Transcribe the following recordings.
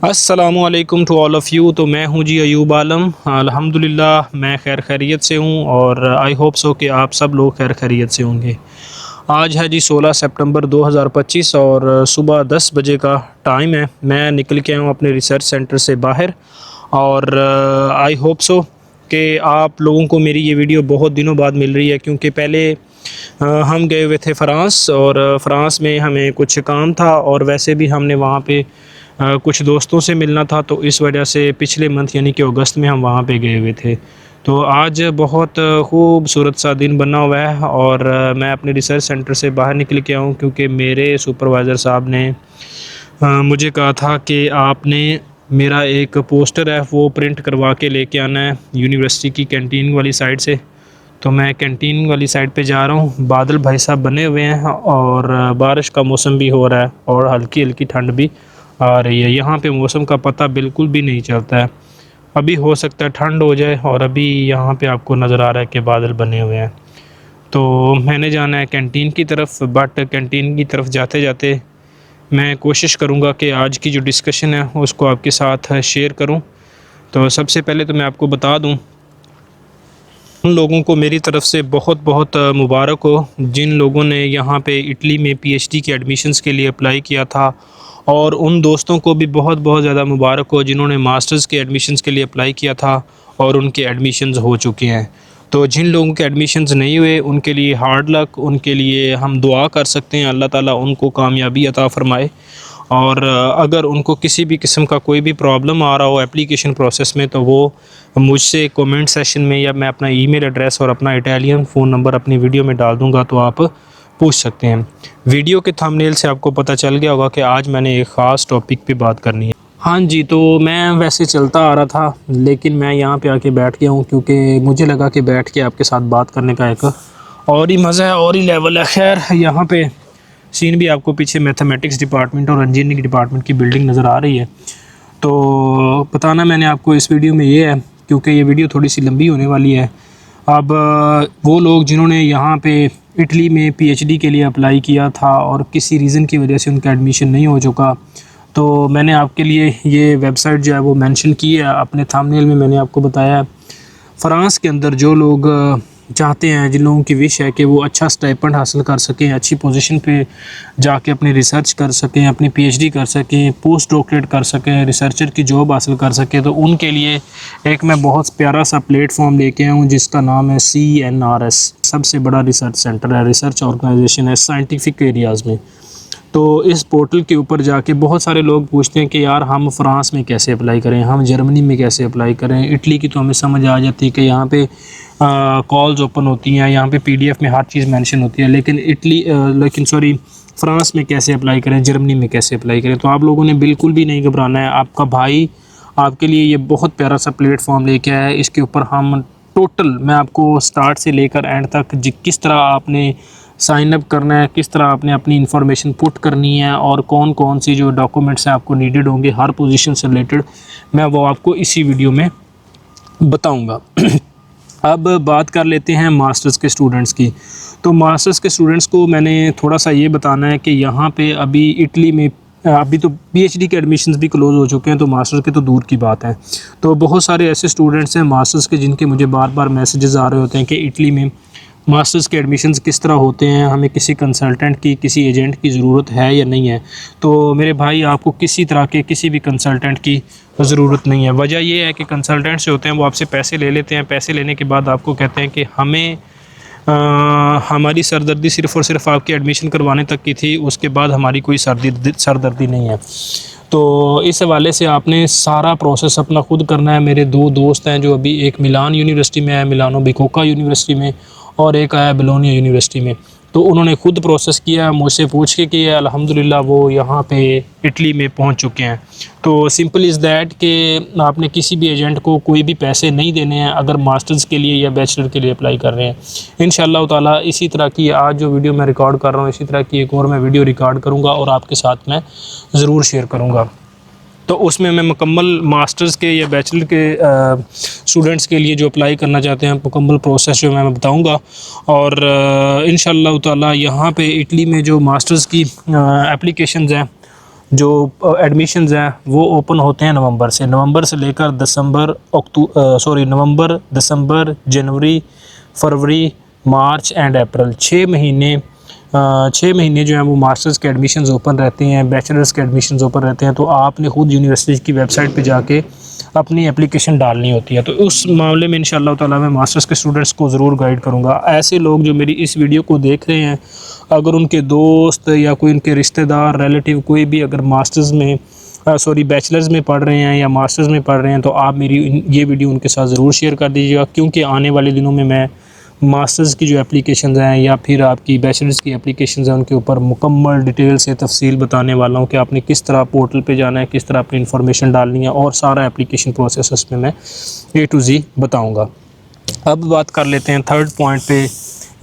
अस्सलामुअलैकुम to all of you. तो मैं हूं जी अयूब आलम। अल्हम्दुलिल्लाह मैं खैरियत से हूं और आई होप सो कि आप सब लोग खैरियत से होंगे। आज है जी 16 सितंबर 2025 और सुबह 10 बजे का टाइम है। मैं निकल के आया हूँ अपने रिसर्च सेंटर से बाहर और आई होप सो कि आप लोगों को मेरी ये वीडियो बहुत दिनों बाद मिल रही है, क्योंकि पहले हम गए हुए थे फ़्रांस और फ़्रांस में हमें कुछ काम था और वैसे भी हमने वहाँ पे कुछ दोस्तों से मिलना था, तो इस वजह से पिछले मंथ यानी कि अगस्त में हम वहाँ पे गए हुए थे। तो आज बहुत खूबसूरत सा दिन बना हुआ है और मैं अपने रिसर्च सेंटर से बाहर निकल के आऊँ, क्योंकि मेरे सुपरवाइज़र साहब ने मुझे कहा था कि आपने मेरा एक पोस्टर है वो प्रिंट करवा के लेके आना है यूनिवर्सिटी की कैंटीन वाली साइड से। तो मैं कैंटीन वाली साइड पे जा रहा हूँ। बादल भाई साहब बने हुए हैं और बारिश का मौसम भी हो रहा है और हल्की हल्की ठंड भी आ रही है। यहाँ पे मौसम का पता बिल्कुल भी नहीं चलता है, अभी हो सकता है ठंड हो जाए और अभी यहाँ पे आपको नज़र आ रहा है कि बादल बने हुए हैं। तो मैंने जाना है कैंटीन की तरफ, बट कैंटीन की तरफ जाते जाते मैं कोशिश करूँगा कि आज की जो डिस्कशन है उसको आपके साथ शेयर करूँ। तो सबसे पहले तो मैं आपको बता दूँ, उन लोगों को मेरी तरफ़ से बहुत बहुत मुबारक हो जिन लोगों ने यहाँ पे इटली में पीएचडी के एडमिशन्स के लिए अप्लाई किया था, और उन दोस्तों को भी बहुत बहुत ज़्यादा मुबारक हो जिन्होंने मास्टर्स के एडमिशन्स के लिए अप्लाई किया था और उनके एडमिशन्स हो चुके हैं। तो जिन लोगों के एडमिशन्स नहीं हुए उनके लिए हार्ड लक, उनके लिए हम दुआ कर सकते हैं अल्लाह ताला उनको कामयाबी अता फ़रमाए। और अगर उनको किसी भी किस्म का कोई भी प्रॉब्लम आ रहा हो एप्लीकेशन प्रोसेस में, तो वो मुझसे कमेंट सेशन में या मैं अपना ईमेल एड्रेस और अपना इटालियन फ़ोन नंबर अपनी वीडियो में डाल दूँगा, तो आप पूछ सकते हैं। वीडियो के थंबनेल से आपको पता चल गया होगा कि आज मैंने एक ख़ास टॉपिक पे बात करनी है। हाँ जी, तो मैं वैसे चलता आ रहा था लेकिन मैं यहाँ पे आके बैठ गया हूँ, क्योंकि मुझे लगा कि बैठ के आपके साथ बात करने का एक और ही मज़ा है और ही लेवल है। खैर, यहाँ पे सीन भी आपको पीछे मैथमेटिक्स डिपार्टमेंट और इंजीनियरिंग डिपार्टमेंट की बिल्डिंग नज़र आ रही है। तो बताना मैंने आपको इस वीडियो में ये है, क्योंकि ये वीडियो थोड़ी सी लंबी होने वाली है। अब वो लोग जिन्होंने यहाँ पे इटली में पीएचडी के लिए अप्लाई किया था और किसी रीज़न की वजह से उनका एडमिशन नहीं हो चुका, तो मैंने आपके लिए ये वेबसाइट जो है वो मेंशन की है अपने थंबनेल में। मैंने आपको बताया है फ़्रांस के अंदर जो लोग चाहते हैं, जिन लोगों की विश है कि वो अच्छा स्टाइपेंड हासिल कर सकें, अच्छी पोजीशन पे जाके अपनी रिसर्च कर सकें, अपनी पीएचडी कर सकें, पोस्ट डॉक्टरेट कर सकें, रिसर्चर की जॉब हासिल कर सकें, तो उनके लिए एक मैं बहुत प्यारा सा प्लेटफॉर्म लेके आया हूँ जिसका नाम है CNRS। सबसे बड़ा रिसर्च सेंटर है, रिसर्च ऑर्गेनाइजेशन है साइंटिफिक एरियाज़ में। तो इस पोर्टल के ऊपर जाके बहुत सारे लोग पूछते हैं कि यार हम फ़्रांस में कैसे अप्लाई करें, हम जर्मनी में कैसे अप्लाई करें। इटली की तो हमें समझ आ जाती है कि यहाँ पे कॉल्स ओपन होती हैं, यहाँ पे PDF में हर चीज़ मेंशन होती है, लेकिन फ़्रांस में कैसे अप्लाई करें, जर्मनी में कैसे अप्लाई करें। तो आप लोगों ने बिल्कुल भी नहीं घबराना है। आपका भाई आपके लिए ये बहुत प्यारा सा प्लेटफॉर्म लेके आया है। इसके ऊपर हम टोटल मैं आपको स्टार्ट से लेकर एंड तक किस तरह आपने साइन अप करना है, किस तरह आपने अपनी इन्फॉर्मेशन पुट करनी है और कौन कौन सी जो डॉक्यूमेंट्स हैं आपको नीडेड होंगे हर पोजीशन से रिलेटेड, मैं वो आपको इसी वीडियो में बताऊंगा। अब बात कर लेते हैं मास्टर्स के स्टूडेंट्स की। तो मास्टर्स के स्टूडेंट्स को मैंने थोड़ा सा ये बताना है कि यहाँ पे अभी इटली में अभी तो पीएचडी के एडमिशन्स भी क्लोज़ हो चुके हैं, तो मास्टर्स के तो दूर की बात है। तो बहुत सारे ऐसे स्टूडेंट्स हैं मास्टर्स के जिनके मुझे बार बार मैसेजेस आ रहे होते हैं कि इटली में मास्टर्स के एडमिशन्स किस तरह होते हैं, हमें किसी कंसल्टेंट की, किसी एजेंट की ज़रूरत है या नहीं है। तो मेरे भाई, आपको किसी तरह के किसी भी कंसल्टेंट की ज़रूरत नहीं है। वजह ये है कि कंसल्टेंट्स जो होते हैं वो आपसे पैसे ले लेते हैं, पैसे लेने के बाद आपको कहते हैं कि हमारी सरदर्दी सिर्फ़ और सिर्फ आपके एडमिशन करवाने तक की थी, उसके बाद हमारी कोई सरदर्दी नहीं है। तो इस हवाले से आपने सारा प्रोसेस अपना खुद करना है। मेरे 2 दोस्त हैं जो अभी, एक मिलान यूनिवर्सिटी में है, मिलानो बिकोका यूनिवर्सिटी में, और एक आया बोलोनिया यूनिवर्सिटी में। तो उन्होंने खुद प्रोसेस किया, मुझसे पूछ के किया, अल्हम्दुलिल्लाह वो यहाँ पे इटली में पहुँच चुके हैं। तो सिंपल इज़ दैट कि आपने किसी भी एजेंट को कोई भी पैसे नहीं देने हैं अगर मास्टर्स के लिए या बैचलर के लिए अप्लाई कर रहे हैं। इंशाअल्लाह ताला इसी तरह की आज जो वीडियो मैं रिकॉर्ड कर रहा हूँ, इसी तरह की एक और मैं वीडियो रिकॉर्ड करूँगा और आपके साथ मैं ज़रूर शेयर करूँगा। तो उसमें मैं मुकम्मल मास्टर्स के या बैचलर के स्टूडेंट्स के लिए जो अप्लाई करना चाहते हैं मुकम्मल प्रोसेस जो मैं बताऊंगा। और इंशाअल्लाह ताला यहाँ पे इटली में जो मास्टर्स की एप्लीकेशंस हैं जो एडमिशन्स हैं वो ओपन होते हैं नवंबर से लेकर नवंबर, दिसंबर, जनवरी, फरवरी, मार्च एंड अप्रैल 6 महीने जो हैं वो मास्टर्स के एडमिशन्स ओपन रहते हैं, बैचलर्स के एडमिशन्स ओपन रहते हैं। तो आपने खुद यूनिवर्सिटी की वेबसाइट पे जाके अपनी एप्लीकेशन डालनी होती है। तो उस मामले में इंशाअल्लाह ताला मैं मास्टर्स के स्टूडेंट्स को ज़रूर गाइड करूँगा। ऐसे लोग जो मेरी इस वीडियो को देख रहे हैं, अगर उनके दोस्त या कोई उनके रिश्तेदार, रिलेटिव कोई भी अगर मास्टर्स में बैचलर्स में पढ़ रहे हैं या मास्टर्स में पढ़ रहे हैं, तो आप मेरी ये वीडियो उनके साथ ज़रूर शेयर कर दीजिएगा, क्योंकि आने वाले दिनों में मैं मास्टर्स की जो एप्लीकेशंस हैं या फिर आपकी बैचलर्स की एप्लीकेशंस हैं उनके ऊपर मुकम्मल डिटेल से तफसील बताने वाला हूं कि आपने किस तरह पोर्टल पे जाना है, किस तरह अपनी इन्फॉर्मेशन डालनी है, और सारा एप्लीकेशन प्रोसेस उसमें मैं A to Z बताऊंगा। अब बात कर लेते हैं थर्ड पॉइंट पे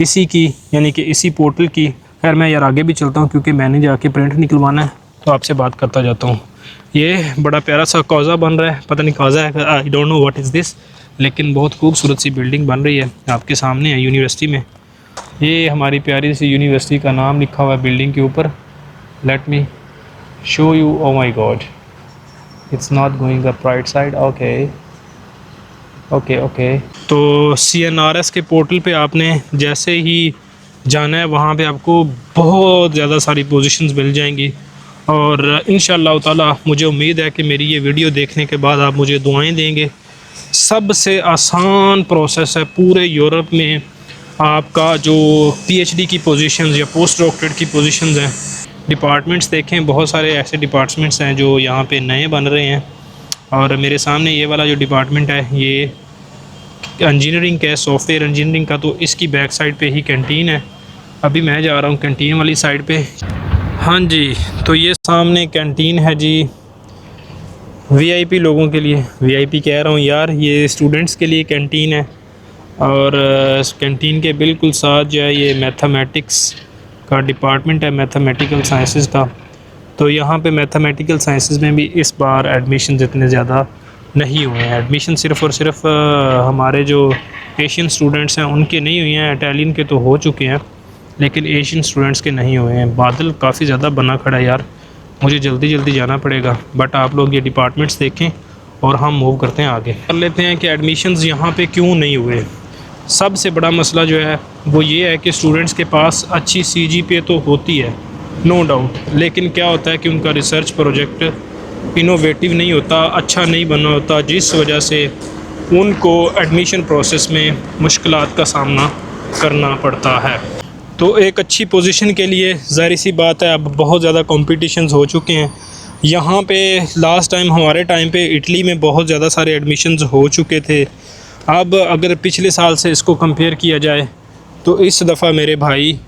इसी की, यानी कि इसी पोर्टल की। खैर मैं यार आगे भी चलता हूँ क्योंकि मैंने जाके प्रिंट निकलवाना है, तो आपसे बात करता जाता हूँ। ये बड़ा प्यारा सा कौज़ा बन रहा है, पता नहीं कौज़ा है, I don't know what is this, लेकिन बहुत खूबसूरत सी बिल्डिंग बन रही है आपके सामने है यूनिवर्सिटी में। ये हमारी प्यारी सी यूनिवर्सिटी का नाम लिखा हुआ है बिल्डिंग के ऊपर। Let me show you. Oh my God, it's not going up right side. Okay. तो CNRS के पोर्टल पे आपने जैसे ही जाना है, वहाँ पे आपको बहुत ज़्यादा सारी पोजीशंस मिल जाएंगी, और इंशाअल्लाह ताला मुझे उम्मीद है कि मेरी ये वीडियो देखने के बाद आप मुझे दुआएं देंगे। सबसे आसान प्रोसेस है पूरे यूरोप में आपका जो PhD की पोजीशंस या पोस्ट डॉक्टरेट की पोजीशंस हैं। डिपार्टमेंट्स देखें, बहुत सारे ऐसे डिपार्टमेंट्स हैं जो यहाँ पे नए बन रहे हैं, और मेरे सामने ये वाला जो डिपार्टमेंट है ये इंजीनियरिंग का है, सॉफ्टवेयर इंजीनियरिंग का। तो इसकी बैक साइड पे ही कैंटीन है। अभी मैं जा रहा हूँ कैंटीन वाली साइड पे। हाँ जी, तो ये सामने कैंटीन है जी, VIP लोगों के लिए। VIP कह रहा हूँ यार, ये स्टूडेंट्स के लिए कैंटीन है, और कैंटीन के बिल्कुल साथ जो है ये मैथमेटिक्स का डिपार्टमेंट है, मैथमेटिकल साइंसेस का। तो यहाँ पे मैथमेटिकल साइंसेस में भी इस बार एडमिशन इतने ज़्यादा नहीं हुए हैं। एडमिशन सिर्फ़ और सिर्फ हमारे जो एशियन स्टूडेंट्स हैं उनके नहीं हुए हैं, इटालियन के तो हो चुके हैं, लेकिन एशियन स्टूडेंट्स के नहीं हुए हैं। बादल काफ़ी ज़्यादा बना खड़ा है यार, मुझे जल्दी जाना पड़ेगा, बट आप लोग ये डिपार्टमेंट्स देखें और हम मूव करते हैं आगे। कर लेते हैं कि एडमिशन्स यहाँ पे क्यों नहीं हुए। सबसे बड़ा मसला जो है वो ये है कि स्टूडेंट्स के पास अच्छी CGPA तो होती है, नो डाउट, लेकिन क्या होता है कि उनका रिसर्च प्रोजेक्ट इनोवेटिव नहीं होता, अच्छा नहीं बना होता, जिस वजह से उनको एडमिशन प्रोसेस में मुश्किलात का सामना करना पड़ता है। तो एक अच्छी पोजीशन के लिए ज़ाहिर सी बात है अब बहुत ज़्यादा कॉम्पिटिशन्स हो चुके हैं। यहाँ पे लास्ट टाइम हमारे टाइम पे इटली में बहुत ज़्यादा सारे एडमिशन्स हो चुके थे। अब अगर पिछले साल से इसको कंपेयर किया जाए तो इस दफ़ा मेरे भाई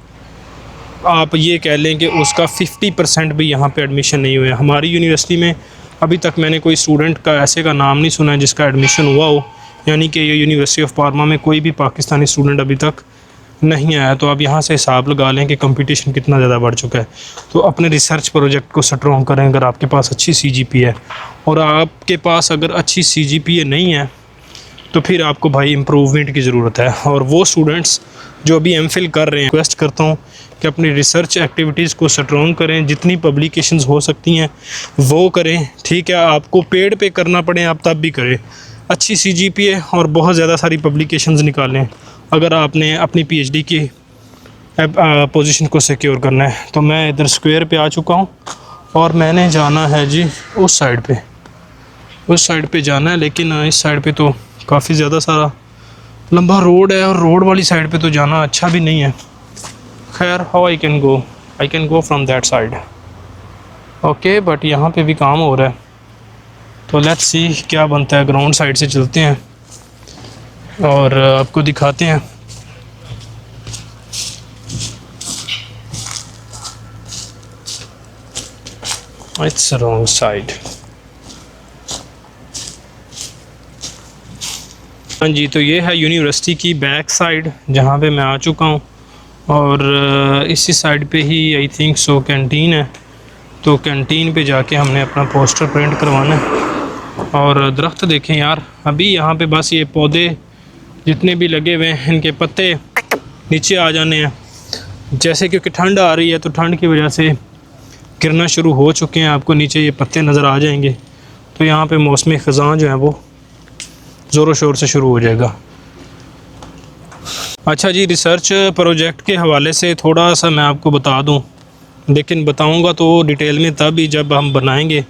आप ये कह लें कि उसका 50% भी यहाँ पे एडमिशन नहीं हुए। हमारी यूनिवर्सिटी में अभी तक मैंने कोई स्टूडेंट का ऐसे का नाम नहीं सुना है जिसका एडमिशन हुआ हो, यानी कि ये यूनिवर्सिटी ऑफ पार्मा में कोई भी पाकिस्तानी स्टूडेंट अभी तक नहीं आया। तो आप यहाँ से हिसाब लगा लें कि कंपटीशन कितना ज़्यादा बढ़ चुका है। तो अपने रिसर्च प्रोजेक्ट को स्ट्रॉन्ग करें। अगर आपके पास अच्छी CGPA है, और आपके पास अगर अच्छी CGPA नहीं है तो फिर आपको भाई इम्प्रूवमेंट की ज़रूरत है। और वो स्टूडेंट्स जो अभी MPhil कर रहे हैं, रिक्वेस्ट करता हूँ कि अपनी रिसर्च एक्टिविटीज़ को स्ट्रॉन्ग करें, जितनी पब्लिकेशंस हो सकती हैं वो करें, ठीक है। आपको पेड पे करना पड़े आप तब भी करें, अच्छी CGPA और बहुत ज़्यादा सारी पब्लिकेशंस निकालें अगर आपने अपनी PhD की पोजीशन को सिक्योर करना है। तो मैं इधर स्क्वायर पे आ चुका हूँ और मैंने जाना है जी उस साइड पे जाना है, लेकिन इस साइड पे तो काफ़ी ज़्यादा सारा लंबा रोड है और रोड वाली साइड पे तो जाना अच्छा भी नहीं है। खैर, how I can go from that side, okay, but यहाँ पे भी काम हो रहा है, तो लेट्स सी क्या बनता है। ग्राउंड साइड से चलते हैं और आपको दिखाते हैं। It's wrong side. हाँ जी, तो ये है यूनिवर्सिटी की बैक साइड जहाँ पे मैं आ चुका हूँ, और इसी साइड पे ही आई थिंक सो कैंटीन है। तो कैंटीन पे जाके हमने अपना पोस्टर प्रिंट करवाना है। और दरख्त देखें यार, अभी यहाँ पे बस ये पौधे जितने भी लगे हुए हैं इनके पत्ते नीचे आ जाने हैं, जैसे क्योंकि ठंड आ रही है तो ठंड की वजह से गिरना शुरू हो चुके हैं, आपको नीचे ये पत्ते नज़र आ जाएंगे। तो यहाँ पे मौसमी ख़ज़ां जो है वो ज़ोरों शोर से शुरू हो जाएगा। अच्छा जी, रिसर्च प्रोजेक्ट के हवाले से थोड़ा सा मैं आपको बता दूं, लेकिन बताऊंगा तो डिटेल में तब ही जब हम बनाएंगे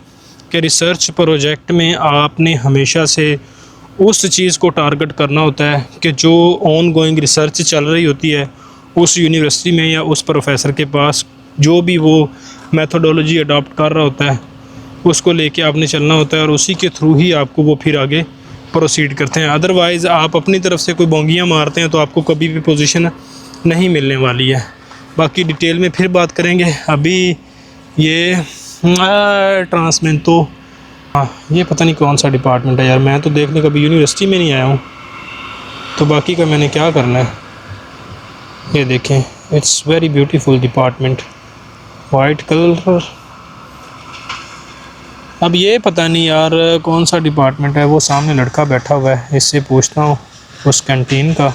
कि रिसर्च प्रोजेक्ट में आपने हमेशा से उस चीज़ को टारगेट करना होता है कि जो ऑन गोइंग रिसर्च चल रही होती है उस यूनिवर्सिटी में या उस प्रोफेसर के पास, जो भी वो मेथोडोलॉजी अडॉप्ट कर रहा होता है उसको लेके आपने चलना होता है और उसी के थ्रू ही आपको वो फिर आगे प्रोसीड करते हैं। अदरवाइज़ आप अपनी तरफ से कोई बोंगियाँ मारते हैं तो आपको कभी भी पोजीशन नहीं मिलने वाली है। बाकी डिटेल में फिर बात करेंगे। अभी ये ट्रांसमेन तो हाँ, ये पता नहीं कौन सा डिपार्टमेंट है यार, मैं तो देखने कभी यूनिवर्सिटी में नहीं आया हूँ, तो बाकी का मैंने क्या करना है। ये देखें, it's very beautiful department, white colour. अब ये पता नहीं यार कौन सा डिपार्टमेंट है। वो सामने लड़का बैठा हुआ है, इससे पूछता हूँ उस कैंटीन का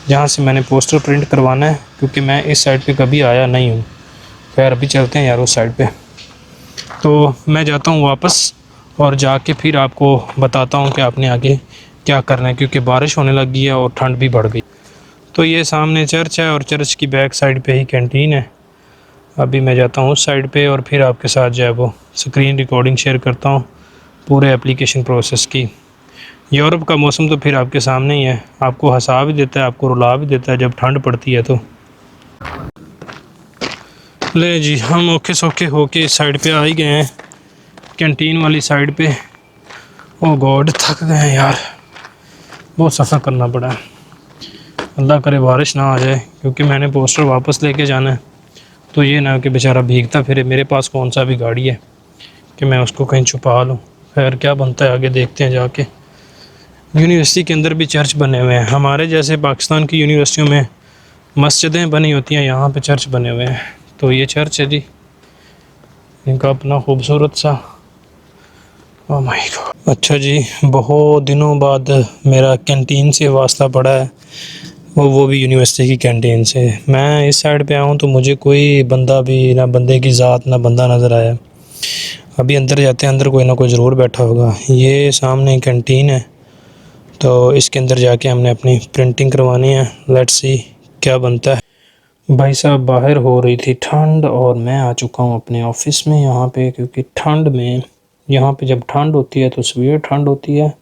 जहाँ से मैंने पोस्टर प्रिंट करवाना है, क्योंकि मैं इस साइड पे कभी आया नहीं हूँ। खैर अभी चलते हैं यार उस साइड पे। तो मैं जाता हूँ वापस और जाके फिर आपको बताता हूँ कि आपने आगे क्या करना है, क्योंकि बारिश होने लगी है और ठंड भी बढ़ गई। तो ये सामने चर्च है और चर्च की बैक साइड पे ही कैंटीन है। अभी मैं जाता हूँ उस साइड पे और फिर आपके साथ जो है वो स्क्रीन रिकॉर्डिंग शेयर करता हूँ पूरे एप्लीकेशन प्रोसेस की। यूरोप का मौसम तो फिर आपके सामने ही है, आपको हंसा भी देता है, आपको रुला भी देता है जब ठंड पड़ती है। तो ले जी, हम औखे सौखे होके इस साइड पे आ ही गए हैं, कैंटीन वाली साइड पे। ओ गॉड, थक गए हैं यार, बहुत सफ़र करना पड़ा है। अल्लाह करे बारिश ना आ जाए, क्योंकि मैंने पोस्टर वापस लेके जाना है। तो ये ना कि बेचारा भीगता फिरे, मेरे पास कौन सा भी गाड़ी है कि मैं उसको कहीं छुपा लूँ। खैर क्या बनता है आगे देखते हैं जाके। यूनिवर्सिटी के अंदर भी चर्च बने हुए हैं, हमारे जैसे पाकिस्तान की यूनिवर्सिटियों में मस्जिदें बनी होती हैं, यहाँ पे चर्च बने हुए हैं। तो ये चर्च है जी, इनका अपना खूबसूरत सा। Oh my God. अच्छा जी, बहुत दिनों बाद मेरा कैंटीन से वास्ता पड़ा है, वो भी यूनिवर्सिटी की कैंटीन से। मैं इस साइड पे आऊँ तो मुझे कोई बंदा भी, ना बंदे की ज़ात ना बंदा नज़र आया। अभी अंदर जाते हैं, अंदर कोई ना कोई ज़रूर बैठा होगा। ये सामने कैंटीन है, तो इसके अंदर जाके हमने अपनी प्रिंटिंग करवानी है। लेट्स सी क्या बनता है। भाई साहब, बाहर हो रही थी ठंड और मैं आ चुका हूँ अपने ऑफिस में यहाँ पे, क्योंकि ठंड में यहाँ पे जब ठंड होती है तो सवेर ठंड होती है,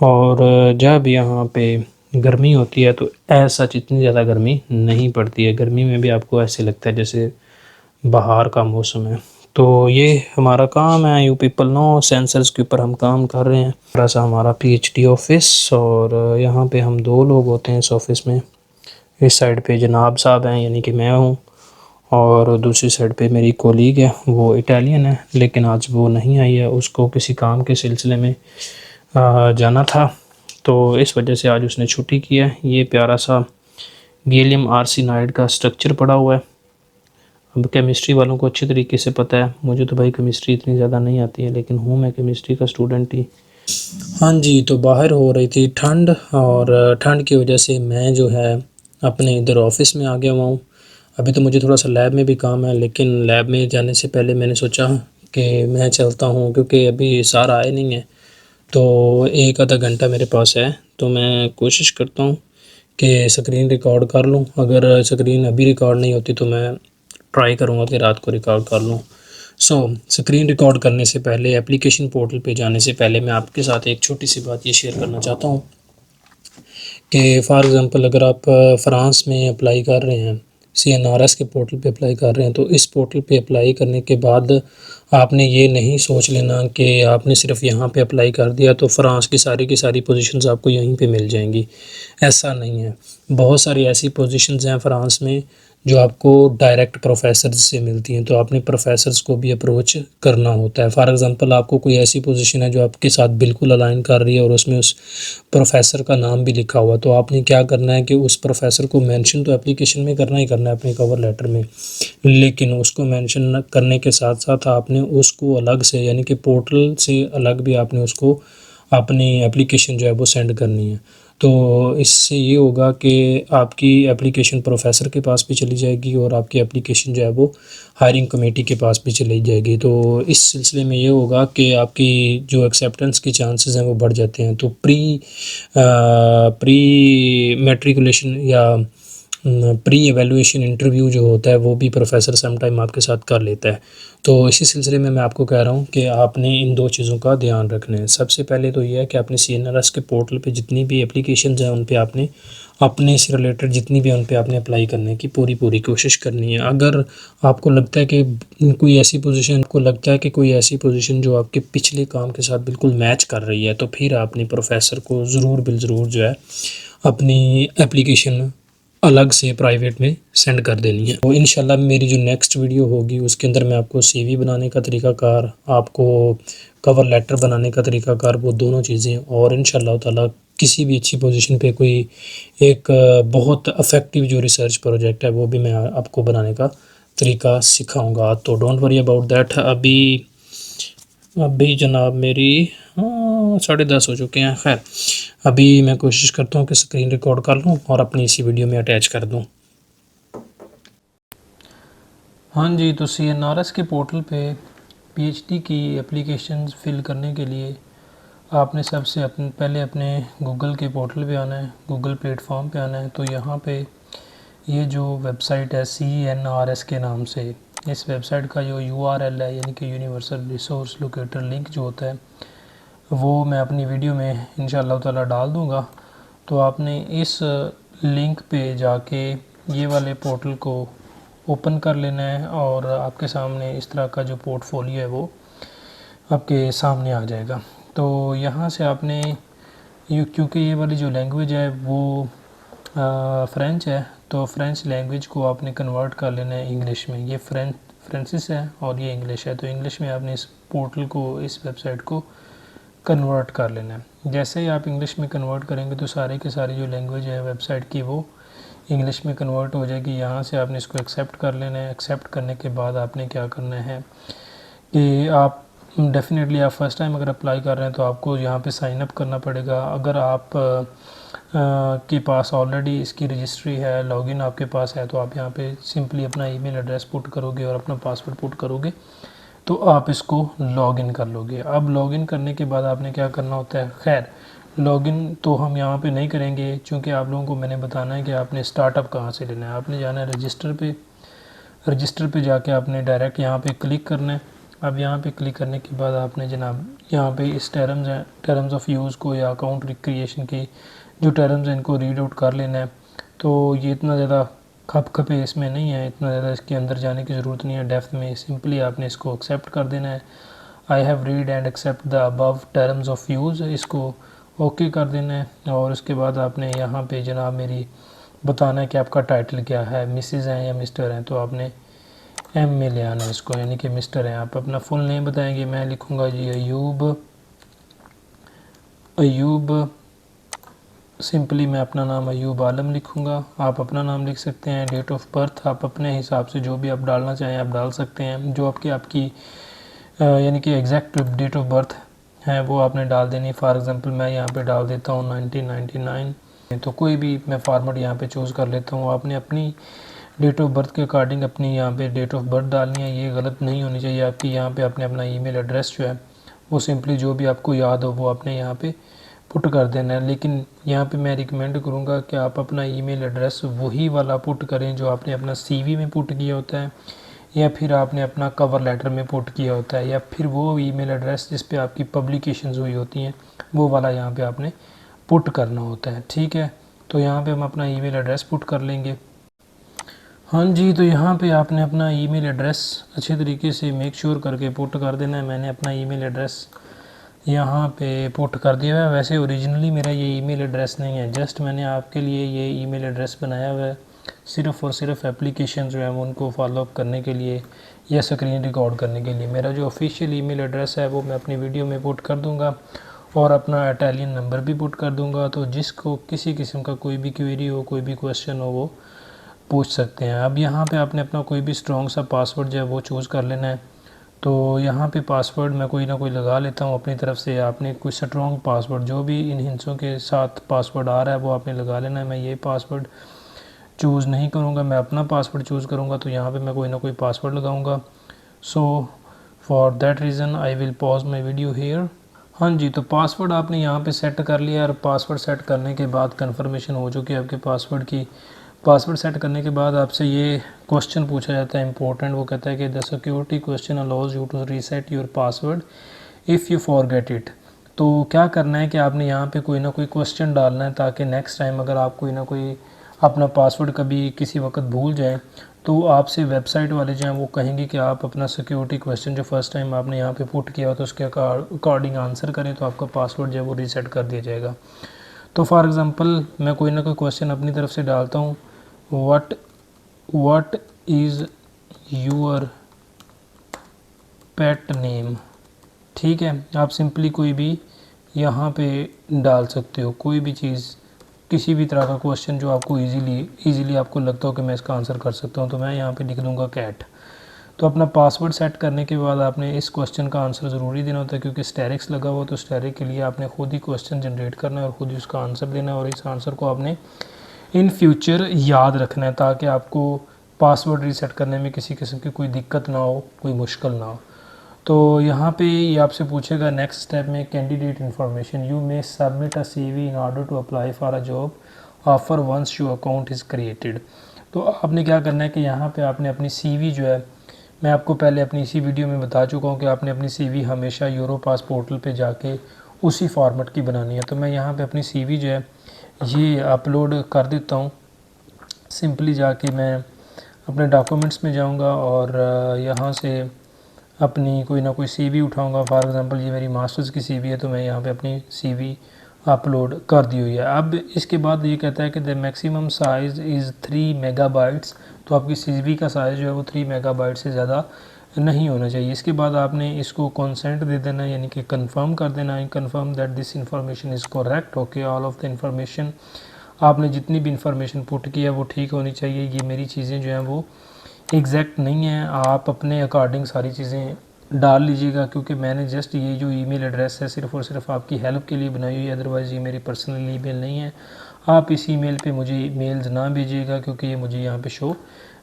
और जब यहाँ पे गर्मी होती है तो ऐसा इतनी ज़्यादा गर्मी नहीं पड़ती है। गर्मी में भी आपको ऐसे लगता है जैसे बाहर का मौसम है। तो ये हमारा काम है, यू पीपल नो, सेंसर्स के ऊपर हम काम कर रहे हैं। थोड़ा सा हमारा पीएचडी ऑफिस, और यहाँ पे हम 2 लोग होते हैं इस ऑफिस में। इस साइड पे जनाब साहब हैं, यानी कि मैं हूँ, और दूसरी साइड पे मेरी कोलीग है, वो इटालियन है, लेकिन आज वो नहीं आई है, उसको किसी काम के सिलसिले में जाना था, तो इस वजह से आज उसने छुट्टी की है। ये प्यारा सा गैलियम आर्सेनाइड का स्ट्रक्चर पड़ा हुआ है। अब केमिस्ट्री वालों को अच्छी तरीके से पता है, मुझे तो भाई केमिस्ट्री इतनी ज़्यादा नहीं आती है, लेकिन हूँ मैं केमिस्ट्री का स्टूडेंट ही। हाँ जी, तो बाहर हो रही थी ठंड, और ठंड की वजह से मैं जो है अपने इधर ऑफिस में आ गया हुआ हूँ। अभी तो मुझे थोड़ा सा लैब में भी काम है, लेकिन लैब में जाने से पहले मैंने सोचा कि मैं चलता हूँ, क्योंकि अभी सारा आए नहीं है, तो 1 आधा घंटा मेरे पास है। तो मैं कोशिश करता हूँ कि स्क्रीन रिकॉर्ड कर लूँ। अगर स्क्रीन अभी रिकॉर्ड नहीं होती तो मैं ट्राई करूँगा कि रात को रिकॉर्ड कर लूँ। स्क्रीन रिकॉर्ड करने से पहले, एप्लीकेशन पोर्टल पे जाने से पहले, मैं आपके साथ एक छोटी सी बात ये शेयर करना चाहता हूँ कि फॉर एग्ज़ाम्पल अगर आप फ्रांस में अप्लाई कर रहे हैं, CNRS के पोर्टल पे अप्लाई कर रहे हैं, तो इस पोर्टल पे अप्लाई करने के बाद आपने ये नहीं सोच लेना कि आपने सिर्फ यहाँ पे अप्लाई कर दिया तो फ्रांस की सारी पोजीशंस आपको यहीं पे मिल जाएंगी। ऐसा नहीं है, बहुत सारी ऐसी पोजीशंस हैं फ्रांस में जो आपको डायरेक्ट प्रोफेसर्स से मिलती हैं, तो आपने प्रोफेसर्स को भी अप्रोच करना होता है। फॉर एग्ज़ाम्पल आपको कोई ऐसी पोजीशन है जो आपके साथ बिल्कुल अलाइन कर रही है और उसमें उस प्रोफेसर का नाम भी लिखा हुआ, तो आपने क्या करना है कि उस प्रोफेसर को मेंशन तो एप्लीकेशन में करना ही करना है अपने कवर लेटर में, लेकिन उसको मेंशन करने के साथ साथ आपने उसको अलग से, यानी कि पोर्टल से अलग भी आपने उसको अपनी एप्लीकेशन जो है वो सेंड करनी है। तो इससे ये होगा कि आपकी एप्लीकेशन प्रोफेसर के पास भी चली जाएगी और आपकी एप्लीकेशन जो है वो हायरिंग कमेटी के पास भी चली जाएगी। तो इस सिलसिले में ये होगा कि आपकी जो एक्सेप्टेंस के चांसेस हैं वो बढ़ जाते हैं। तो प्री मैट्रिकुलेशन या प्री एवेलुएशन इंटरव्यू जो होता है वो भी प्रोफेसर सम टाइम आपके साथ कर लेता है। तो इसी सिलसिले में मैं आपको कह रहा हूँ कि आपने इन 2 चीज़ों का ध्यान रखना है। सबसे पहले तो ये है कि आपने CNRS के पोर्टल पे जितनी भी एप्लीकेशंस हैं उन पे आपने अपने से रिलेटेड जितनी भी उन पे आपने अप्लाई करने की पूरी कोशिश करनी है। अगर आपको लगता है कि कोई ऐसी पोजीशन जो आपके पिछले काम के साथ बिल्कुल मैच कर रही है, तो फिर आपने प्रोफेसर को ज़रूर जो है अपनी एप्लीकेशन अलग से प्राइवेट में सेंड कर देनी है। तो इंशाल्लाह मेरी जो नेक्स्ट वीडियो होगी उसके अंदर मैं आपको CV बनाने का तरीक़ाकार, आपको कवर लेटर बनाने का तरीक़ाकार, वो दोनों चीज़ें, और इंशाल्लाह ताला किसी भी अच्छी पोजीशन पे कोई एक बहुत इफ़ेक्टिव जो रिसर्च प्रोजेक्ट है वो भी मैं आपको बनाने का तरीका सिखाऊंगा। तो डोंट वरी अबाउट दैट। अभी जनाब मेरी 10:30 हो चुके हैं। खैर, अभी मैं कोशिश करता हूँ कि स्क्रीन रिकॉर्ड कर लूँ और अपनी इसी वीडियो में अटैच कर दूँ। हाँ जी, तो CNRS के पोर्टल पे PhD की एप्लीकेशंस फिल करने के लिए आपने सबसे पहले अपने गूगल के पोर्टल पे आना है, गूगल प्लेटफॉर्म पे आना है। तो यहाँ पे ये जो वेबसाइट है CNRS के नाम से, इस वेबसाइट का जो URL है यानी कि यूनिवर्सल रिसोर्स लोकेटर लिंक जो होता है वो मैं अपनी वीडियो में इंशाअल्लाह ताला डाल दूँगा। तो आपने इस लिंक पे जाके ये वाले पोर्टल को ओपन कर लेना है और आपके सामने इस तरह का जो पोर्टफोलियो है वो आपके सामने आ जाएगा। तो यहाँ से आपने क्योंकि ये वाली जो लैंग्वेज है वो फ़्रेंच है, तो फ़्रेंच लैंग्वेज को आपने कन्वर्ट कर लेना है इंग्लिश में। ये फ्रेंसिस है और ये इंग्लिश है, तो इंग्लिश में आपने इस पोर्टल को, इस वेबसाइट को कन्वर्ट कर लेना है। जैसे ही आप इंग्लिश में कन्वर्ट करेंगे तो सारी की सारी जो लैंग्वेज है वेबसाइट की वो इंग्लिश में कन्वर्ट हो जाएगी। यहाँ से आपने इसको एक्सेप्ट कर लेना है। एक्सेप्ट करने के बाद आपने क्या करना है कि आप डेफ़िनेटली आप फ़र्स्ट टाइम अगर अप्लाई कर रहे हैं तो आपको यहाँ पे साइन अप करना पड़ेगा। अगर आप के पास ऑलरेडी इसकी रजिस्ट्री है, लॉगिन आपके पास है, तो आप यहाँ पे सिंपली अपना ईमेल एड्रेस पुट करोगे और अपना पासवर्ड पुट करोगे तो आप इसको लॉगिन कर लोगे। अब लॉगिन करने के बाद आपने क्या करना होता है, खैर लॉगिन तो हम यहाँ पे नहीं करेंगे क्योंकि आप लोगों को मैंने बताना है कि आपने स्टार्टअप कहाँ से लेना है। आपने जाना है रजिस्टर पे जाके आपने डायरेक्ट यहाँ पे क्लिक करना है। अब यहाँ पे क्लिक करने के बाद आपने जनाब यहाँ पे इस टर्म्स ऑफ यूज़ को या अकाउंट क्रिएशन की जो टर्म्स हैं इनको रीड आउट कर लेना है। तो ये इतना ज़्यादा खपे इसमें नहीं है, इतना ज़्यादा इसके अंदर जाने की ज़रूरत नहीं है डेप्थ में। सिंपली आपने इसको एक्सेप्ट कर देना है। I have read and accept the above terms of use, इसको ओके कर देना है। और उसके बाद आपने यहाँ पे जनाब मेरी बताना है कि आपका टाइटल क्या है, मिसेज़ हैं या मिस्टर हैं, तो आपने M में ले आना है इसको, यानी कि मिस्टर हैं। आप अपना फुल नेम बताएंगे, मैं लिखूँगा जी अयूब, सिंपली मैं अपना नाम अयूब आलम लिखूँगा। आप अपना नाम लिख सकते हैं। डेट ऑफ बर्थ आप अपने हिसाब से जो भी आप डालना चाहें आप डाल सकते हैं। जो आपकी यानी कि एग्जैक्ट डेट ऑफ बर्थ है वो आपने डाल देनी। फॉर एग्ज़ाम्पल मैं यहाँ पे डाल देता हूँ 1999, तो कोई भी मैं फॉर्मेट यहाँ पे चूज़ कर लेता हूँ। आपने अपनी डेट ऑफ बर्थ के अकॉर्डिंग अपनी यहाँ पे डेट ऑफ बर्थ डालनी है, ये गलत नहीं होनी चाहिए आपकी। यहाँ पे आपने अपना ईमेल एड्रेस जो है वो सिंपली जो भी आपको याद हो वो आपने यहाँ पे पुट कर देना है। लेकिन यहाँ पे मैं रिकमेंड करूँगा कि आप अपना ईमेल एड्रेस वही वाला पुट करें जो आपने अपना CV में पुट किया होता है या फिर आपने अपना कवर लेटर में पुट किया होता है, या फिर वो ईमेल एड्रेस जिस पे आपकी पब्लिकेशंस हुई होती हैं वो वाला यहाँ पे आपने पुट करना होता है। ठीक है, तो यहाँ पे हम अपना ईमेल एड्रेस पुट कर लेंगे। हाँ जी, तो यहाँ पे आपने अपना ईमेल एड्रेस अच्छे तरीके से मेक श्योर करके पुट कर देना है। मैंने अपना ईमेल एड्रेस यहाँ पे पुट कर दिया है। वैसे ओरिजिनली मेरा ये ईमेल एड्रेस नहीं है, जस्ट मैंने आपके लिए ये ईमेल एड्रेस बनाया हुआ है सिर्फ़ और सिर्फ एप्लीकेशन जो है उनको फॉलोअप करने के लिए या स्क्रीन रिकॉर्ड करने के लिए। मेरा जो ऑफिशियल ईमेल एड्रेस है वो मैं अपनी वीडियो में पुट कर दूँगा और अपना इटालियन नंबर भी पुट कर दूँगा। तो जिसको किसी किस्म का कोई भी क्वेरी हो, कोई भी क्वेश्चन हो वो पूछ सकते हैं। अब यहाँ पे आपने अपना कोई भी स्ट्रॉन्ग सा पासवर्ड जो है वो चूज़ कर लेना है। तो यहाँ पे पासवर्ड मैं कोई ना कोई लगा लेता हूँ अपनी तरफ से। आपने कोई स्ट्रॉन्ग पासवर्ड जो भी इन हिंसों के साथ पासवर्ड आ रहा है वो आपने लगा लेना है। मैं ये पासवर्ड चूज़ नहीं करूँगा, मैं अपना पासवर्ड चूज़ करूँगा, तो यहाँ पे मैं कोई ना कोई पासवर्ड लगाऊँगा। So for that reason I will pause my video hair. हाँ जी, तो पासवर्ड आपने यहाँ पे सेट कर लिया और पासवर्ड सेट करने के बाद कंफर्मेशन हो चुकी है आपके पासवर्ड की। पासवर्ड सेट करने के बाद आपसे ये क्वेश्चन पूछा जाता है इंपॉर्टेंट, वो कहता है कि the security question allows you to reset your password if you forget it. तो क्या करना है कि आपने यहाँ पे कोई ना कोई क्वेश्चन डालना है ताकि नेक्स्ट टाइम अगर आप कोई ना कोई अपना पासवर्ड कभी किसी वक्त भूल जाएं तो आपसे वेबसाइट वाले जो हैं वो कहेंगे कि आप अपना सिक्योरिटी क्वेश्चन जो फर्स्ट टाइम आपने यहाँ पे पुट किया हो तो उसके अकॉर्डिंग आंसर करें, तो आपका पासवर्ड जो है वो रीसेट कर दिया जाएगा। तो फॉर एग्ज़ाम्पल मैं कोई ना कोई क्वेश्चन अपनी तरफ से डालता हूँ, what is your pet name. ठीक है, आप सिंपली कोई भी यहाँ पे डाल सकते हो, कोई भी चीज़, किसी भी तरह का क्वेश्चन जो आपको इजीली आपको लगता हो कि मैं इसका आंसर कर सकता हूँ। तो मैं यहाँ पे लिख दूँगा कैट। तो अपना पासवर्ड सेट करने के बाद आपने इस क्वेश्चन का आंसर ज़रूरी देना होता है, क्योंकि स्टेरिक्स लगा हुआ, तो स्टेरिक के लिए आपने खुद ही क्वेश्चन जनरेट करना है और ख़ुद ही उसका आंसर देना है, और इस आंसर को आपने इन फ्यूचर याद रखना है ताकि आपको पासवर्ड रीसेट करने में किसी किस्म की कोई दिक्कत ना हो, कोई मुश्किल ना हो। तो यहाँ पे ये आपसे पूछेगा नेक्स्ट स्टेप में candidate information, you may submit a CV in order to apply for a job offer once your account is created. तो आपने क्या करना है कि यहाँ पे आपने अपनी CV जो है, मैं आपको पहले अपनी इसी वीडियो में बता चुका हूँ कि आपने अपनी CV हमेशा यूरोपास पोर्टल पे जाके उसी फॉर्मेट की बनानी है। तो मैं यहाँ पे अपनी CV जो है ये अपलोड कर देता हूँ। सिंपली जाके मैं अपने डॉक्यूमेंट्स में जाऊँगा और यहाँ से अपनी कोई ना कोई CV उठाऊँगा। फॉर एग्ज़ाम्पल ये मेरी मास्टर्स की CV है, तो मैं यहाँ पे अपनी CV अपलोड कर दी हुई है। अब इसके बाद ये कहता है कि the maximum size is 3 megabytes. तो आपकी CV का साइज़ जो है वो 3 मेगाबाइट से ज़्यादा नहीं होना चाहिए। इसके बाद आपने इसको कंसेंट दे देना, यानी कि कंफर्म कर देना है, confirm that this information is correct. Okay, all of the information, आपने जितनी भी इंफॉर्मेशन पुट की है वो ठीक होनी चाहिए। ये मेरी चीज़ें जो हैं वो एग्जैक्ट नहीं है, आप अपने अकॉर्डिंग सारी चीज़ें डाल लीजिएगा, क्योंकि मैंने जस्ट ये जो ईमेल एड्रेस है सिर्फ़ और सिर्फ आपकी हेल्प के लिए बनाई हुई है, अदरवाइज़ ये मेरी पर्सनल ईमेल नहीं है। आप इस ईमेल पे मुझे मेल्स ना भेजिएगा क्योंकि ये मुझे यहाँ पे शो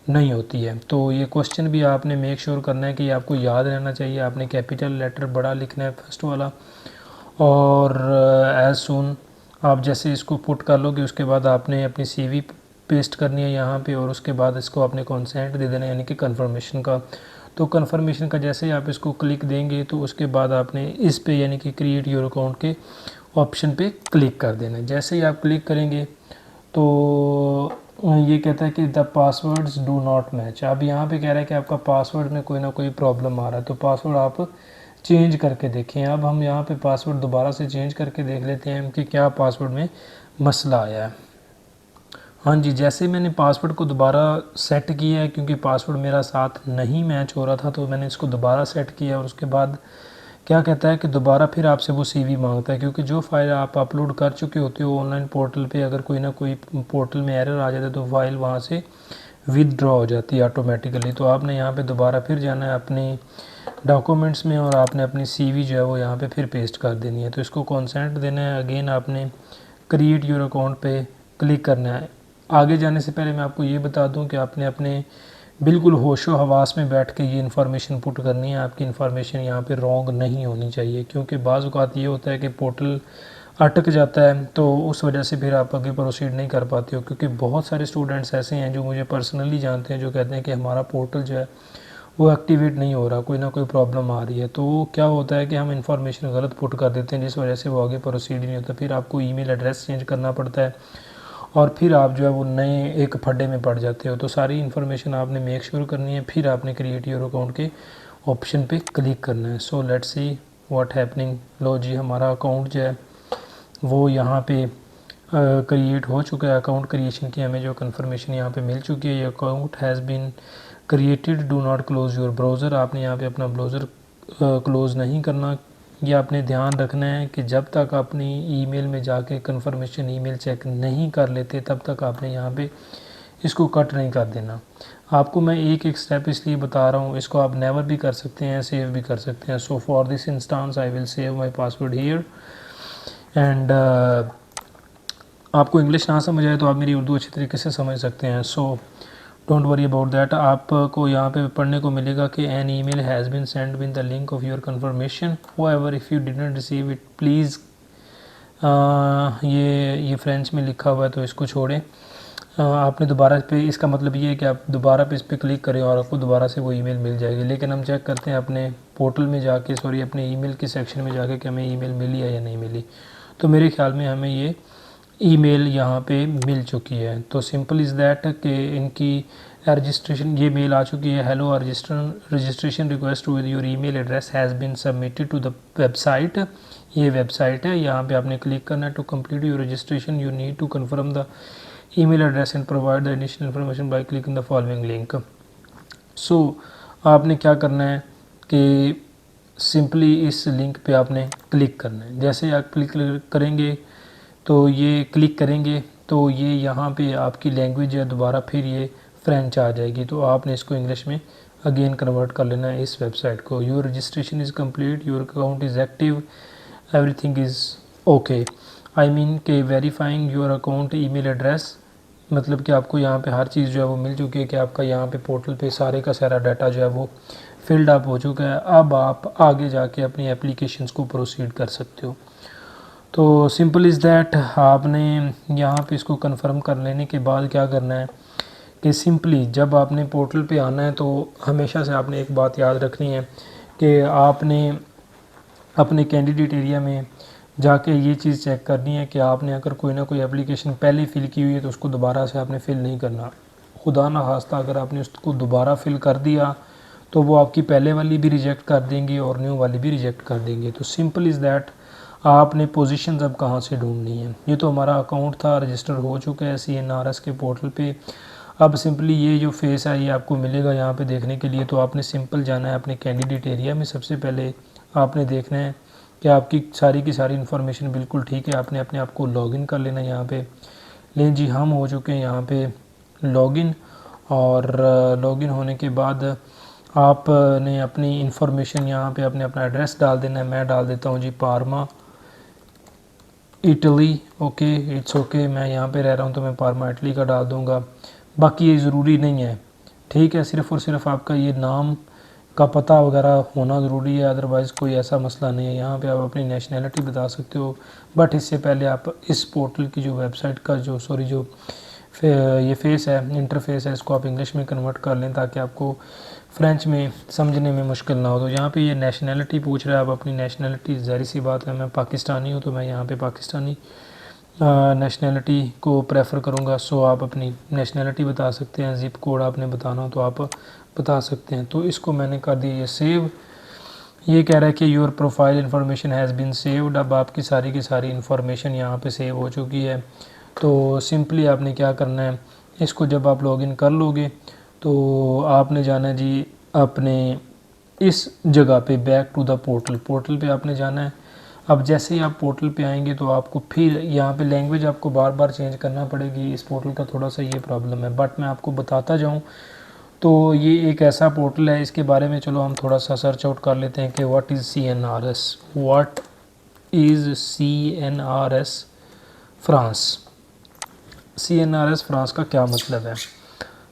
नहीं होती है। तो ये क्वेश्चन भी आपने मेक श्योर करना है कि आपको याद रहना चाहिए। आपने कैपिटल लेटर बड़ा लिखना है फर्स्ट वाला, और एज़ सुन आप जैसे इसको पुट कर लोगे उसके बाद आपने अपनी CV पेस्ट करनी है यहाँ पे, और उसके बाद इसको आपने कंसेंट दे देना है, यानी कि कंफर्मेशन का। तो कंफर्मेशन का जैसे ही आप इसको क्लिक देंगे तो उसके बाद आपने इस पे यानी कि क्रिएट योर अकाउंट के ऑप्शन पे क्लिक कर देना है। जैसे ही आप क्लिक करेंगे तो ये कहता है कि the passwords do not match. अब यहाँ पे कह रहा है कि आपका पासवर्ड में कोई ना कोई प्रॉब्लम आ रहा है, तो पासवर्ड आप चेंज करके देखें। अब हम यहाँ पे पासवर्ड दोबारा से चेंज करके देख लेते हैं कि क्या पासवर्ड में मसला आया है। हाँ जी, जैसे मैंने पासवर्ड को दोबारा सेट किया है, क्योंकि पासवर्ड मेरा साथ नहीं मैच हो रहा था, तो मैंने इसको दोबारा सेट किया, और उसके बाद क्या कहता है कि दोबारा फिर आपसे वो CV मांगता है, क्योंकि जो फाइल आप अपलोड कर चुके होते हो ऑनलाइन पोर्टल पे, अगर कोई ना कोई पोर्टल में एरर आ जाता है तो फाइल वहाँ से विदड्रॉ हो जाती है ऑटोमेटिकली। तो आपने यहाँ पे दोबारा फिर जाना है अपने डॉक्यूमेंट्स में, और आपने अपनी CV जो है वो यहाँ पे फिर पेस्ट कर देनी है। तो इसको कंसेंट देना है, अगेन आपने क्रिएट योर अकाउंट पे क्लिक करना है। आगे जाने से पहले मैं आपको ये बता दूं कि आपने अपने बिल्कुल होशो हवास में बैठ के ये इन्फॉर्मेशन पुट करनी है। आपकी इन्फॉर्मेशन यहाँ पे रॉन्ग नहीं होनी चाहिए, क्योंकि बाज़ औक़ात ये होता है कि पोर्टल अटक जाता है, तो उस वजह से फिर आप आगे प्रोसीड नहीं कर पाते हो। क्योंकि बहुत सारे स्टूडेंट्स ऐसे हैं जो मुझे पर्सनली जानते हैं, जो कहते हैं कि हमारा पोर्टल जो है वो एक्टिवेट नहीं हो रहा, कोई ना कोई प्रॉब्लम आ रही है। तो क्या होता है कि हम इन्फॉर्मेशन गलत पुट कर देते हैं, जिस वजह से वो आगे प्रोसीड नहीं होता। फिर आपको ईमेल एड्रेस चेंज करना पड़ता है, और फिर आप जो है वो नए एक फड्डे में पड़ जाते हो। तो सारी इन्फॉर्मेशन आपने मेक श्योर करनी है, फिर आपने क्रिएट योर अकाउंट के ऑप्शन पे क्लिक करना है। So let's see what happening. लो जी, हमारा अकाउंट जो है वो यहाँ पे क्रिएट हो चुका है। अकाउंट क्रिएशन की हमें जो कंफर्मेशन यहाँ पे मिल चुकी है, ये account has been created, do not close your browser. आपने यहाँ पे अपना ब्राउज़र क्लोज़ नहीं करना। ये आपने ध्यान रखना है कि जब तक अपनी ईमेल में जाके कंफर्मेशन ईमेल चेक नहीं कर लेते, तब तक आपने यहाँ पे इसको कट नहीं कर देना। आपको मैं एक एक स्टेप इसलिए बता रहा हूँ, इसको आप नेवर भी कर सकते हैं, सेव भी कर सकते हैं। So for this instance I will save my password here and आपको इंग्लिश ना समझ आए तो आप मेरी उर्दू अच्छी तरीके से समझ सकते हैं। So don't worry about that. आपको यहाँ पे पढ़ने को मिलेगा कि an email has been sent with the link of your confirmation, however if you didn't receive it please, ये फ्रेंच में लिखा हुआ है तो इसको छोड़ें। आपने दोबारा पे, इसका मतलब ये है कि आप दोबारा पे इस पर क्लिक करें और आपको दोबारा से वो ईमेल मिल जाएगी। लेकिन हम चेक करते हैं अपने पोर्टल में जाके, सॉरी अपने ईमेल के सेक्शन में जाके कि हमें ईमेल मिली है या नहीं मिली। तो मेरे ख्याल में हमें ये ईमेल यहाँ पे मिल चुकी है। तो सिंपल इज़ दैट कि इनकी रजिस्ट्रेशन, ये मेल आ चुकी है, hello registration request with your email address has been submitted to the website. ये वेबसाइट है, यहाँ पे आपने क्लिक करना है। To complete your registration you need to confirm the email address and provide the additional information by clicking the following link. So आपने क्या करना है कि सिंपली इस लिंक पे आपने क्लिक करना है। जैसे आप क्लिक करेंगे तो ये क्लिक करेंगे तो ये यहाँ पे आपकी लैंग्वेज है, दोबारा फिर ये फ्रेंच आ जाएगी। तो आपने इसको इंग्लिश में अगेन कन्वर्ट कर लेना है इस वेबसाइट को। Your registration is complete, your account is active, everything is okay. I mean के verifying your account email address, मतलब कि आपको यहाँ पे हर चीज़ जो है वो मिल चुकी है कि आपका यहाँ पे पोर्टल पे सारे का सारा डाटा जो है वो फिल्ड अप हो चुका है। अब आप आगे जाके अपनी एप्लीकेशंस को प्रोसीड कर सकते हो। तो सिंपल इज़ दैट, आपने यहाँ पे इसको कंफर्म कर लेने के बाद क्या करना है कि सिंपली जब आपने पोर्टल पे आना है तो हमेशा से आपने एक बात याद रखनी है कि आपने अपने कैंडिडेट एरिया में जाके ये चीज़ चेक करनी है कि आपने अगर कोई ना कोई एप्लीकेशन पहले फ़िल की हुई है तो उसको दोबारा से आपने फ़िल नहीं करना। खुदा ना खास्ता अगर आपने उसको दोबारा फ़िल कर दिया तो वो आपकी पहले वाली भी रिजेक्ट कर देंगे और न्यू वाली भी रिजेक्ट कर देंगे। तो सिंपल इज़ दैट, आपने पोजीशंस अब कहाँ से ढूंढनी है। ये तो हमारा अकाउंट था, रजिस्टर हो चुका है CNRS के पोर्टल पे। अब सिंपली ये जो फेस है ये आपको मिलेगा यहाँ पे देखने के लिए। तो आपने सिंपल जाना है अपने कैंडिडेट एरिया में। सबसे पहले आपने देखना है कि आपकी सारी की सारी इन्फॉर्मेशन बिल्कुल ठीक है। आपने अपने आप को लॉगिन कर लेना है यहाँ पे। लेकिन जी हम हो चुके हैं यहाँ पे लॉगिन, और लॉगिन होने के बाद आपने अपनी इन्फॉर्मेशन यहाँ पे अपने अपना एड्रेस डाल देना है। मैं डाल देता हूँ जी Parma Italy, okay it's okay. मैं यहाँ पे रह रहा हूँ तो मैं पार्मा इटली का डाल दूँगा। बाकी ये ज़रूरी नहीं है, ठीक है, सिर्फ़ और सिर्फ आपका ये नाम का पता वगैरह होना ज़रूरी है, अदरवाइज़ कोई ऐसा मसला नहीं है। यहाँ पे आप अपनी नेशनैलिटी बता सकते हो, बट इससे पहले आप इस पोर्टल की जो वेबसाइट का जो ये फेस है, इंटरफेस है, इसको आप इंग्लिश में कन्वर्ट कर लें ताकि आपको फ्रेंच में समझने में मुश्किल ना हो। तो यहाँ पे ये नेशनैलिटी पूछ रहा है, आप अपनी नेशनैलिटी, ज़ाहिर सी बात है मैं पाकिस्तानी हूँ तो मैं यहाँ पे पाकिस्तानी नेशनैलिटी को प्रेफर करूँगा। सो आप अपनी नेशनैलिटी बता सकते हैं, ज़िप कोड आपने बताना हो तो आप बता सकते हैं। तो इसको मैंने कर दिया ये सेव। ये कह रहा है कि your profile information has been saved. अब आपकी सारी की सारी इन्फॉर्मेशन यहाँ पे सेव हो चुकी है। तो सिंपली आपने क्या करना है, इसको जब आप लॉगिन कर लोगे तो आपने जाना है जी अपने इस जगह पे बैक टू द पोर्टल पे आपने जाना है। अब जैसे ही आप पोर्टल पे आएंगे तो आपको फिर यहाँ पे लैंग्वेज आपको बार बार चेंज करना पड़ेगी। इस पोर्टल का थोड़ा सा ये प्रॉब्लम है, बट मैं आपको बताता जाऊँ तो ये एक ऐसा पोर्टल है, इसके बारे में चलो हम थोड़ा सा सर्च आउट कर लेते हैं कि what is CNRS France. CNRS France का क्या मतलब है?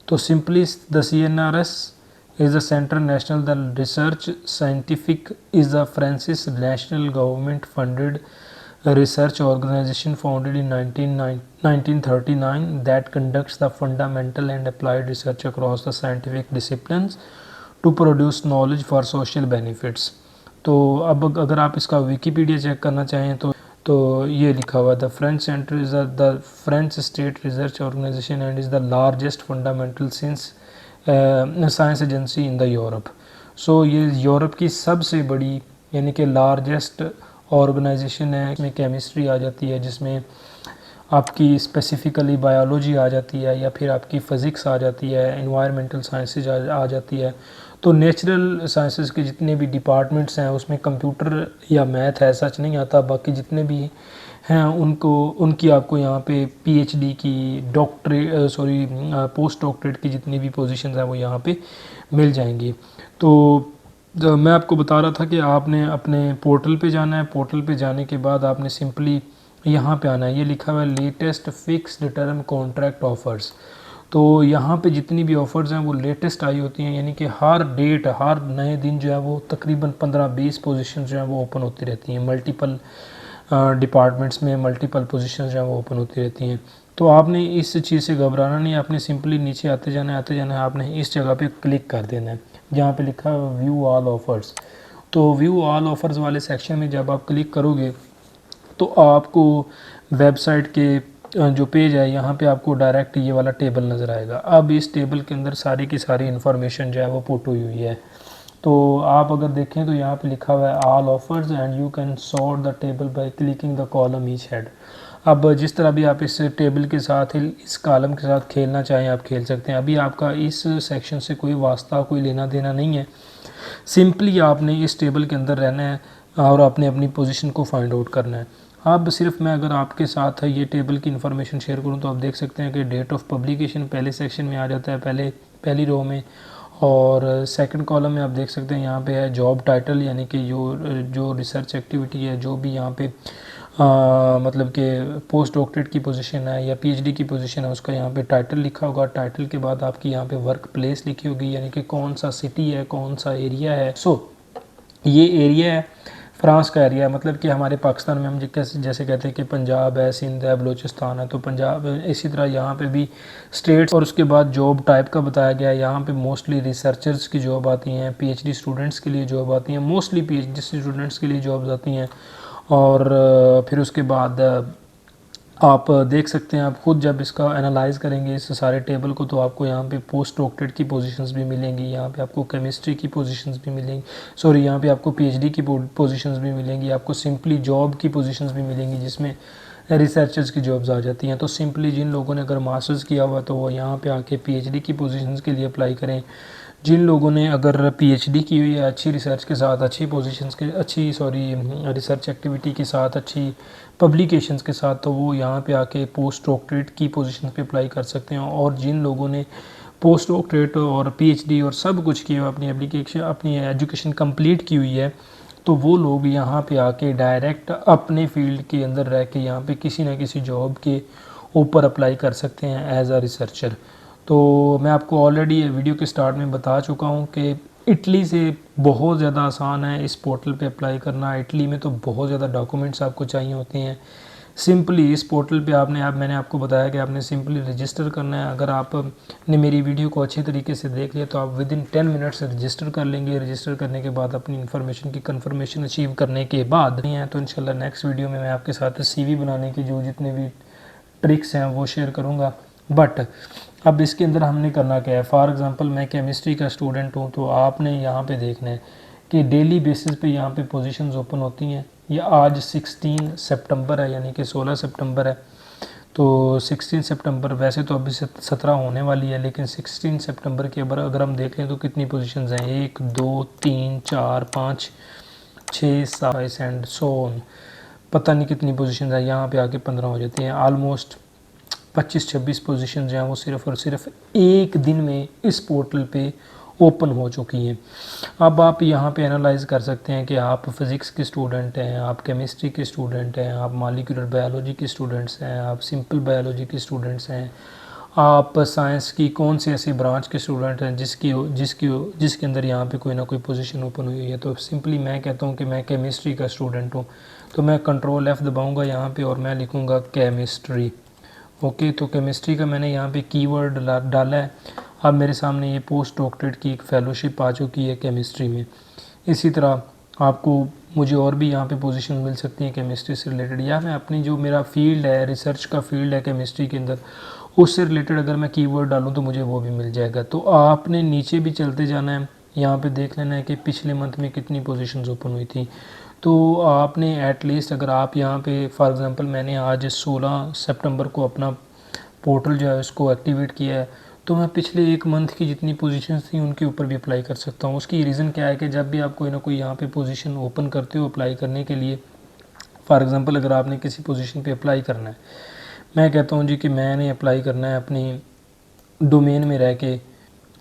तो simply the CNRS is the Centre National the Research Scientific is the French national government funded research organization founded in 1939 that conducts the fundamental and applied research across the scientific disciplines to produce knowledge for social benefits। तो अब अगर आप इसका Wikipedia check करना चाहें तो ये लिखा हुआ the French centre is the French state research organisation and is the largest fundamental science agency in the Europe. So ये यूरोप की सबसे बड़ी यानी कि लार्जेस्ट ऑर्गेनाइजेशन है। इसमें केमिस्ट्री आ जाती है, जिसमें आपकी स्पेसिफ़िकली बायोलॉजी आ जाती है, या फिर आपकी फ़िज़िक्स आ जाती है, एनवायरमेंटल साइंसेज आ जाती है। तो नेचुरल साइंसेस के जितने भी डिपार्टमेंट्स हैं उसमें कंप्यूटर या मैथ है सच नहीं आता। बाकी जितने भी हैं उनकी आपको यहाँ पे पीएचडी की पोस्ट डॉक्टरेट की जितनी भी पोजीशंस हैं वो यहाँ पे मिल जाएंगी। तो मैं आपको बता रहा था कि आपने अपने पोर्टल पे जाना है। पोर्टल पे जाने के बाद आपने सिंपली यहाँ पे आना है, ये लिखा हुआ है latest fixed term contract offers. तो यहाँ पे जितनी भी ऑफ़र्स हैं वो लेटेस्ट आई होती हैं, यानी कि हर डेट हर नए दिन जो है वो तकरीबन 15-20 पोजीशन जो है वो ओपन होती रहती हैं। मल्टीपल डिपार्टमेंट्स में मल्टीपल पोजीशन जो है वो ओपन होती रहती हैं। तो आपने इस चीज़ से घबराना नहीं, आपने सिंपली नीचे आते जाना है, आपने इस जगह पे क्लिक कर देना है जहाँ पे लिखा है व्यू ऑल ऑफ़र्स। तो व्यू ऑल ऑफ़र्स वाले सेक्शन में जब आप क्लिक करोगे तो आपको वेबसाइट के जो पेज है यहाँ पे आपको डायरेक्ट ये वाला टेबल नज़र आएगा। अब इस टेबल के अंदर सारी की सारी इन्फॉर्मेशन जो है वो पुट हुई है। तो आप अगर देखें तो यहाँ पे लिखा हुआ है all offers and you can sort the table by clicking the column each head. अब जिस तरह भी आप इस टेबल के साथ इस कॉलम के साथ खेलना चाहें आप खेल सकते हैं। अभी आपका इस सेक्शन से कोई वास्ता कोई लेना देना नहीं है, सिंपली आपने इस टेबल के अंदर रहना है और आपने अपनी पोजीशन को फाइंड आउट करना है। अब सिर्फ मैं अगर आपके साथ ये टेबल की इन्फॉर्मेशन शेयर करूं तो आप देख सकते हैं कि डेट ऑफ पब्लिकेशन पहले सेक्शन में आ जाता है, पहली रो में। और सेकंड कॉलम में आप देख सकते हैं यहाँ पे है जॉब टाइटल, यानी कि जो रिसर्च एक्टिविटी है, जो भी यहाँ पे मतलब कि पोस्ट डॉक्टरेट की पोजीशन है या पीएचडी की पोजीशन है, उसका यहाँ पे टाइटल लिखा होगा। टाइटल के बाद आपकी यहाँ पे वर्क प्लेस लिखी होगी, यानी कि कौन सा सिटी है, कौन सा एरिया है। ये एरिया है फ्रांस का एरिया है, मतलब कि हमारे पाकिस्तान में हम जैसे कहते हैं कि पंजाब है, सिंध है, बलूचिस्तान है, तो पंजाब इसी तरह यहाँ पे भी स्टेट्स। और उसके बाद जॉब टाइप का बताया गया है। यहाँ पे मोस्टली रिसर्चर्स की जॉब आती हैं, पीएचडी स्टूडेंट्स के लिए जॉब आती हैं, मोस्टली पीएचडी स्टूडेंट्स के लिए जॉब्स आती हैं। और फिर उसके बाद आप देख सकते हैं, आप खुद जब इसका एनालाइज करेंगे इस सारे टेबल को, तो आपको यहाँ पे पोस्ट डॉक्टरेट की पोजीशंस भी मिलेंगी, यहाँ पे आपको केमिस्ट्री की पोजीशंस भी मिलेंगी, यहाँ पे आपको पीएचडी की पोजीशंस भी मिलेंगी, आपको सिंपली जॉब की पोजीशंस भी मिलेंगी जिसमें रिसर्चर्स की जॉब्स आ जाती हैं। तो सिंपली जिन लोगों ने अगर मास्टर्स किया हुआ तो वो यहाँ पे आके पीएचडी की पोजीशंस के लिए अप्लाई करें। जिन लोगों ने अगर पीएचडी की हुई है अच्छी रिसर्च के साथ, अच्छी पोजीशंस के रिसर्च एक्टिविटी के साथ, अच्छी पब्लिकेशंस के साथ, तो वो यहाँ पे आके पोस्ट डॉक्टरेट की पोजीशन पे अप्लाई कर सकते हैं। और जिन लोगों ने पोस्ट डॉक्टरेट और पीएचडी और सब कुछ किया अपनी एजुकेशन कंप्लीट की हुई है, तो वो लोग यहाँ पे आके डायरेक्ट अपने फील्ड के अंदर रह के यहाँ पे किसी ना किसी जॉब के ऊपर अप्लाई कर सकते हैं एज अ रिसर्चर। तो मैं आपको ऑलरेडी वीडियो के स्टार्ट में बता चुका हूँ कि इटली से बहुत ज़्यादा आसान है इस पोर्टल पे अप्लाई करना। इटली में तो बहुत ज़्यादा डॉक्यूमेंट्स आपको चाहिए होते हैं। सिंपली इस पोर्टल पे मैंने आपको बताया कि आपने सिंपली रजिस्टर करना है। अगर आपने मेरी वीडियो को अच्छे तरीके से देख लिया तो आप विदिन 10 मिनट्स रजिस्टर कर लेंगे। रजिस्टर करने के बाद अपनी इन्फॉर्मेशन की कन्फर्मेशन अचीव करने के बाद नहीं है तो इंशाल्लाह नेक्स्ट वीडियो में मैं आपके साथ CV बनाने की जो जितने भी ट्रिक्स हैं वो शेयर करूँगा। बट अब इसके अंदर हमने करना क्या है, फॉर एग्ज़ाम्पल मैं केमिस्ट्री का स्टूडेंट हूँ, तो आपने यहाँ पे देखना है कि डेली बेसिस पे यहाँ पे पोजीशंस ओपन होती हैं। या आज 16 सितंबर है, यानी कि 16 सितंबर है, तो 16 सितंबर वैसे तो अभी 17 होने वाली है, लेकिन 16 सितंबर के अगर हम देख लें तो कितनी पोजीशंस हैं, 1 2 3 4 5 6 7 एंड सो ऑन, पता नहीं कितनी पोजीशंस है। यहाँ पे आके 15 हो जाती हैं। ऑलमोस्ट 25-26 पोजीशन जो हैं वो सिर्फ़ और सिर्फ एक दिन में इस पोर्टल पे ओपन हो चुकी हैं। अब आप यहाँ पे एनालाइज कर सकते हैं कि आप फिज़िक्स के स्टूडेंट हैं, आप केमिस्ट्री के स्टूडेंट हैं, आप मॉलिक्यूलर बायोलॉजी के स्टूडेंट्स हैं, आप सिंपल बायोलॉजी के स्टूडेंट्स हैं, आप साइंस की कौन से ऐसी ब्रांच के स्टूडेंट हैं जिसके अंदर यहाँ पे कोई ना कोई पोजीशन ओपन हुई है। तो सिंपली मैं कहता हूँ कि मैं केमिस्ट्री का स्टूडेंट हूँ, तो मैं Ctrl+F दबाऊँगा यहाँ पे और मैं लिखूँगा केमिस्ट्री। ओके, तो केमिस्ट्री का मैंने यहाँ पे कीवर्ड डाला है। अब मेरे सामने ये पोस्ट डॉक्टरेट की एक फ़ेलोशिप आ चुकी है केमिस्ट्री में। इसी तरह आपको मुझे और भी यहाँ पे पोजीशन मिल सकती है केमिस्ट्री से रिलेटेड, या मैं अपनी जो मेरा फील्ड है, रिसर्च का फील्ड है केमिस्ट्री के अंदर, उससे रिलेटेड अगर मैं कीवर्ड डालूँ तो मुझे वो भी मिल जाएगा। तो आपने नीचे भी चलते जाना है, यहाँ पे देख लेना है कि पिछले मंथ में कितनी पोजीशंस ओपन हुई थी। तो आपने एटलीस्ट अगर आप यहाँ पे फॉर एग्ज़ाम्पल मैंने आज 16 सितंबर को अपना पोर्टल जो है उसको एक्टिवेट किया है, तो मैं पिछले एक मंथ की जितनी पोजीशंस थी उनके ऊपर भी अप्लाई कर सकता हूँ। उसकी रीज़न क्या है कि जब भी आप कोई ना कोई यहाँ पे पोजीशन ओपन करते हो अप्लाई करने के लिए, फॉर एग्ज़ाम्पल अगर आपने किसी पोजीशन पे अप्लाई करना है, मैं कहता हूँ जी कि मैंने अप्लाई करना है अपनी डोमेन में रह के,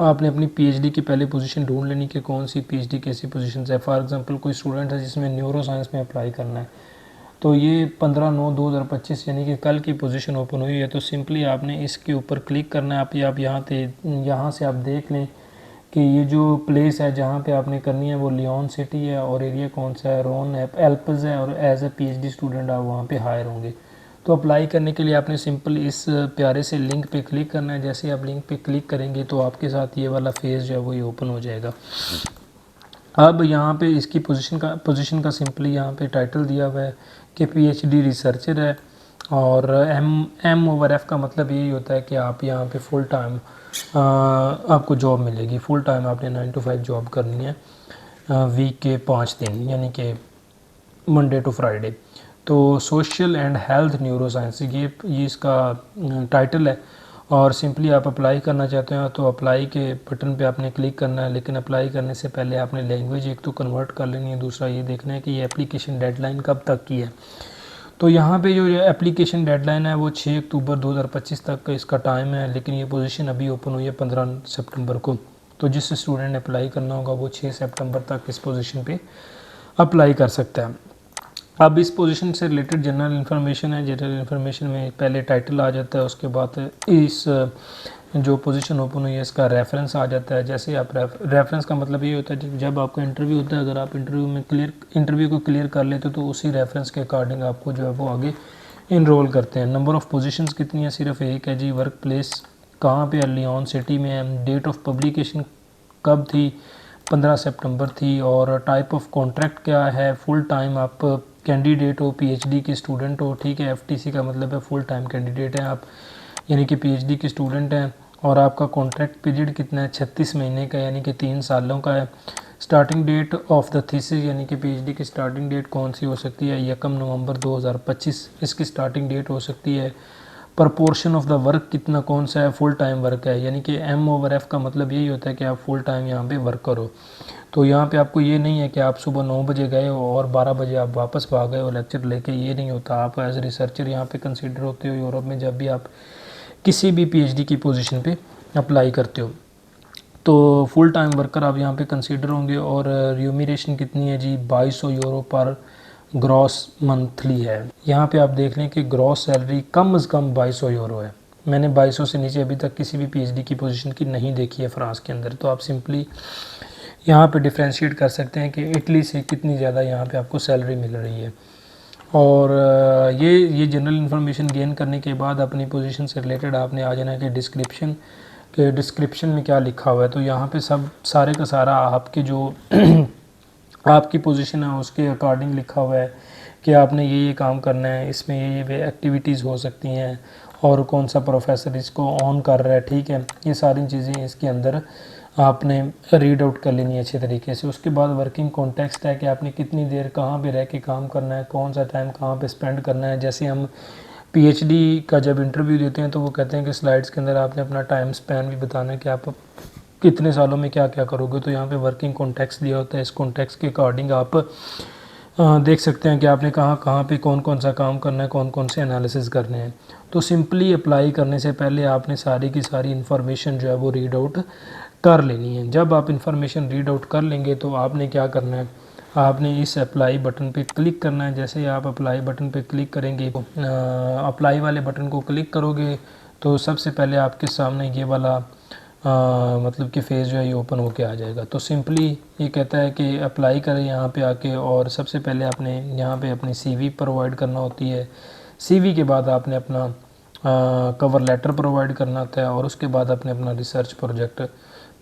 आपने अपनी पीएचडी की पहले पोजीशन ढूंढ लेनी कि कौन सी पीएचडी कैसी पोजीशन है। फॉर एग्ज़ाम्पल कोई स्टूडेंट है जिसमें न्यूरो साइंस में अप्लाई करना है, तो ये 15/9/2025 यानी कि कल की पोजीशन ओपन हुई है। तो सिंपली आपने इसके ऊपर क्लिक करना है। आप यहाँ से आप देख लें कि ये जो प्लेस है जहाँ पे आपने करनी है वो लियोन सिटी है, और एरिया कौन सा है, रोन एल्प्स है, और एज ए पीएचडी स्टूडेंट आप वहाँ पे हायर होंगे। तो अप्लाई करने के लिए आपने सिंपल इस प्यारे से लिंक पे क्लिक करना है। जैसे आप लिंक पे क्लिक करेंगे तो आपके साथ ये वाला फेज़ जो है वो ये ओपन हो जाएगा। अब यहाँ पे इसकी पोजीशन का सिंपली यहाँ पे टाइटल दिया हुआ है कि पीएचडी रिसर्चर है, और M/F का मतलब यही होता है कि आप यहाँ पे फुल टाइम आपको जॉब मिलेगी। फुल टाइम आपने 9 to 5 जॉब करनी है, वीक के 5 दिन, यानी कि मंडे टू फ्राइडे। तो social and health neuro science ये इसका टाइटल है। और सिंपली आप अप्लाई करना चाहते हैं तो अप्लाई के बटन पे आपने क्लिक करना है। लेकिन अप्लाई करने से पहले आपने लैंग्वेज एक तो कन्वर्ट कर लेनी है, दूसरा ये देखना है कि ये एप्लीकेशन डेडलाइन कब तक की है। तो यहाँ पे जो एप्लीकेशन डेडलाइन है वो 6 अक्टूबर 2025 तक का इसका टाइम है, लेकिन ये पोजीशन अभी ओपन हुई है 15 सितंबर को। तो जिस स्टूडेंट ने अप्लाई करना होगा वो 6 सितंबर तक इस पोजीशन पे अप्लाई कर सकता है। अब इस पोजीशन से रिलेटेड जनरल इन्फॉर्मेशन है। जनरल इन्फॉर्मेशन में पहले टाइटल आ जाता है, उसके बाद इस जो पोजीशन ओपन हुई है इसका रेफरेंस आ जाता है। जैसे आप रेफरेंस का मतलब ये होता है जब आपका इंटरव्यू होता है, अगर आप इंटरव्यू को क्लियर कर लेते तो उसी रेफरेंस के अकॉर्डिंग आपको जो है वो आगे इनरोल करते हैं। नंबर ऑफ़ पोजीशंस कितनी है, सिर्फ एक है जी। वर्क प्लेस कहाँ पे, लियोन सिटी में है। डेट ऑफ पब्लिकेशन कब थी, 15 सितंबर थी। और टाइप ऑफ कॉन्ट्रैक्ट क्या है, फुल टाइम आप कैंडिडेट हो, पीएचडी के स्टूडेंट हो, ठीक है। एफटीसी का मतलब है फुल टाइम कैंडिडेट हैं आप, यानी कि पीएचडी के स्टूडेंट हैं। और आपका कॉन्ट्रैक्ट पीरियड कितना है, 36 महीने का, यानी कि 3 सालों का है। Starting date of the thesis, यानी कि पीएचडी की स्टार्टिंग डेट कौन सी हो सकती है, 1 नवंबर 2025 इसकी स्टार्टिंग डेट हो सकती है। प्रपोर्शन ऑफ द वर्क कितना, कौन सा है, फुल टाइम वर्क है, यानी कि M/F का मतलब यही होता है कि आप फुल टाइम यहाँ पे वर्क करो। तो यहाँ पे आपको ये नहीं है कि आप सुबह 9 बजे गए हो और 12 बजे आप वापस भाग गए हो लेक्चर लेके, ये नहीं होता। आप एज रिसर्चर यहाँ पे कंसीडर होते हो यूरोप में, जब भी आप किसी भी पीएचडी की पोजीशन पे अप्लाई करते हो तो फुल टाइम वर्कर आप यहाँ पे कंसीडर होंगे। और रिम्यूनरेशन कितनी है जी, 2200 यूरो पर ग्रॉस मंथली है। यहाँ पे आप देख लें कि ग्रॉस सैलरी कम से कम 2200 यूरो है। मैंने 2200 से नीचे अभी तक किसी भी पीएचडी की पोजीशन की नहीं देखी है फ्रांस के अंदर। तो आप सिंपली यहाँ पे डिफ्रेंशिएट कर सकते हैं कि इटली से कितनी ज़्यादा यहाँ पे आपको सैलरी मिल रही है। और ये जनरल इन्फॉर्मेशन गेन करने के बाद अपनी पोजीशन से रिलेटेड आपने आ जाना है कि डिस्क्रिप्शन में क्या लिखा हुआ है। तो यहाँ पे सब सारे का सारा आपके जो आपकी पोजीशन है उसके अकॉर्डिंग लिखा हुआ है कि आपने ये काम करना है, इसमें ये एक्टिविटीज़ हो सकती हैं, और कौन सा प्रोफेसर इसको ऑन कर रहा है, ठीक है। ये सारी चीज़ें इसके अंदर आपने रीड आउट कर लेनी है अच्छे तरीके से। उसके बाद वर्किंग कॉन्टेक्स्ट है कि आपने कितनी देर कहाँ पे रह के काम करना है, कौन सा टाइम कहाँ पे स्पेंड करना है। जैसे हम पीएचडी का जब इंटरव्यू देते हैं तो वो कहते हैं कि स्लाइड्स के अंदर आपने अपना टाइम स्पैन भी बताना है कि आप कितने सालों में क्या क्या करोगे। तो यहाँ पे वर्किंग कॉन्टेक्स्ट दिया होता है। इस कॉन्टेक्स्ट के अकॉर्डिंग आप देख सकते हैं कि आपने कहाँ कहाँ पे कौन कौन सा काम करना है, कौन कौन से एनालिसिस करने हैं। तो सिंपली अप्लाई करने से पहले आपने सारी की सारी इन्फॉर्मेशन जो है वो रीड आउट कर लेनी है। जब आप इन्फॉर्मेशन रीड आउट कर लेंगे तो आपने क्या करना है, आपने इस अप्लाई बटन पे क्लिक करना है। जैसे ही आप अप्लाई बटन पे क्लिक करेंगे, अप्लाई वाले बटन को क्लिक करोगे तो सबसे पहले आपके सामने ये वाला मतलब कि फेज़ जो है ये ओपन होके आ जाएगा। तो सिंपली ये कहता है कि अप्लाई करें यहाँ पे आके, और सबसे पहले आपने यहाँ पे अपनी सीवी प्रोवाइड करना होती है। सीवी के बाद आपने अपना कवर लेटर प्रोवाइड करना होता है, और उसके बाद आपने अपना रिसर्च प्रोजेक्ट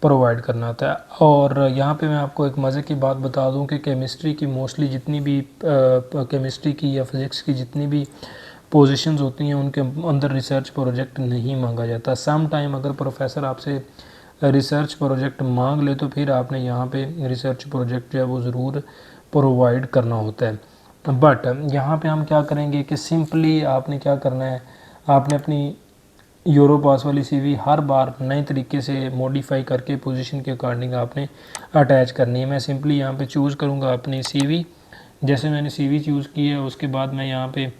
प्रोवाइड करना होता है। और यहाँ पे मैं आपको एक मज़े की बात बता दूँ कि केमिस्ट्री की मोस्टली जितनी भी केमिस्ट्री की या फिज़िक्स की जितनी भी पोजीशंस होती हैं उनके अंदर रिसर्च प्रोजेक्ट नहीं मांगा जाता। सम टाइम अगर प्रोफेसर आपसे रिसर्च प्रोजेक्ट मांग ले तो फिर आपने यहाँ पे रिसर्च प्रोजेक्ट जो है वो ज़रूर प्रोवाइड करना होता है। बट यहाँ पे हम क्या करेंगे कि सिंपली आपने क्या करना है, आपने अपनी यूरोपास वाली सीवी हर बार नए तरीके से मॉडिफाई करके पोजीशन के अकॉर्डिंग आपने अटैच करनी है। मैं सिंपली यहाँ पे चूज़ करूँगा अपनी सीवी, जैसे मैंने CV चूज़ की है, उसके बाद मैं यहाँ पे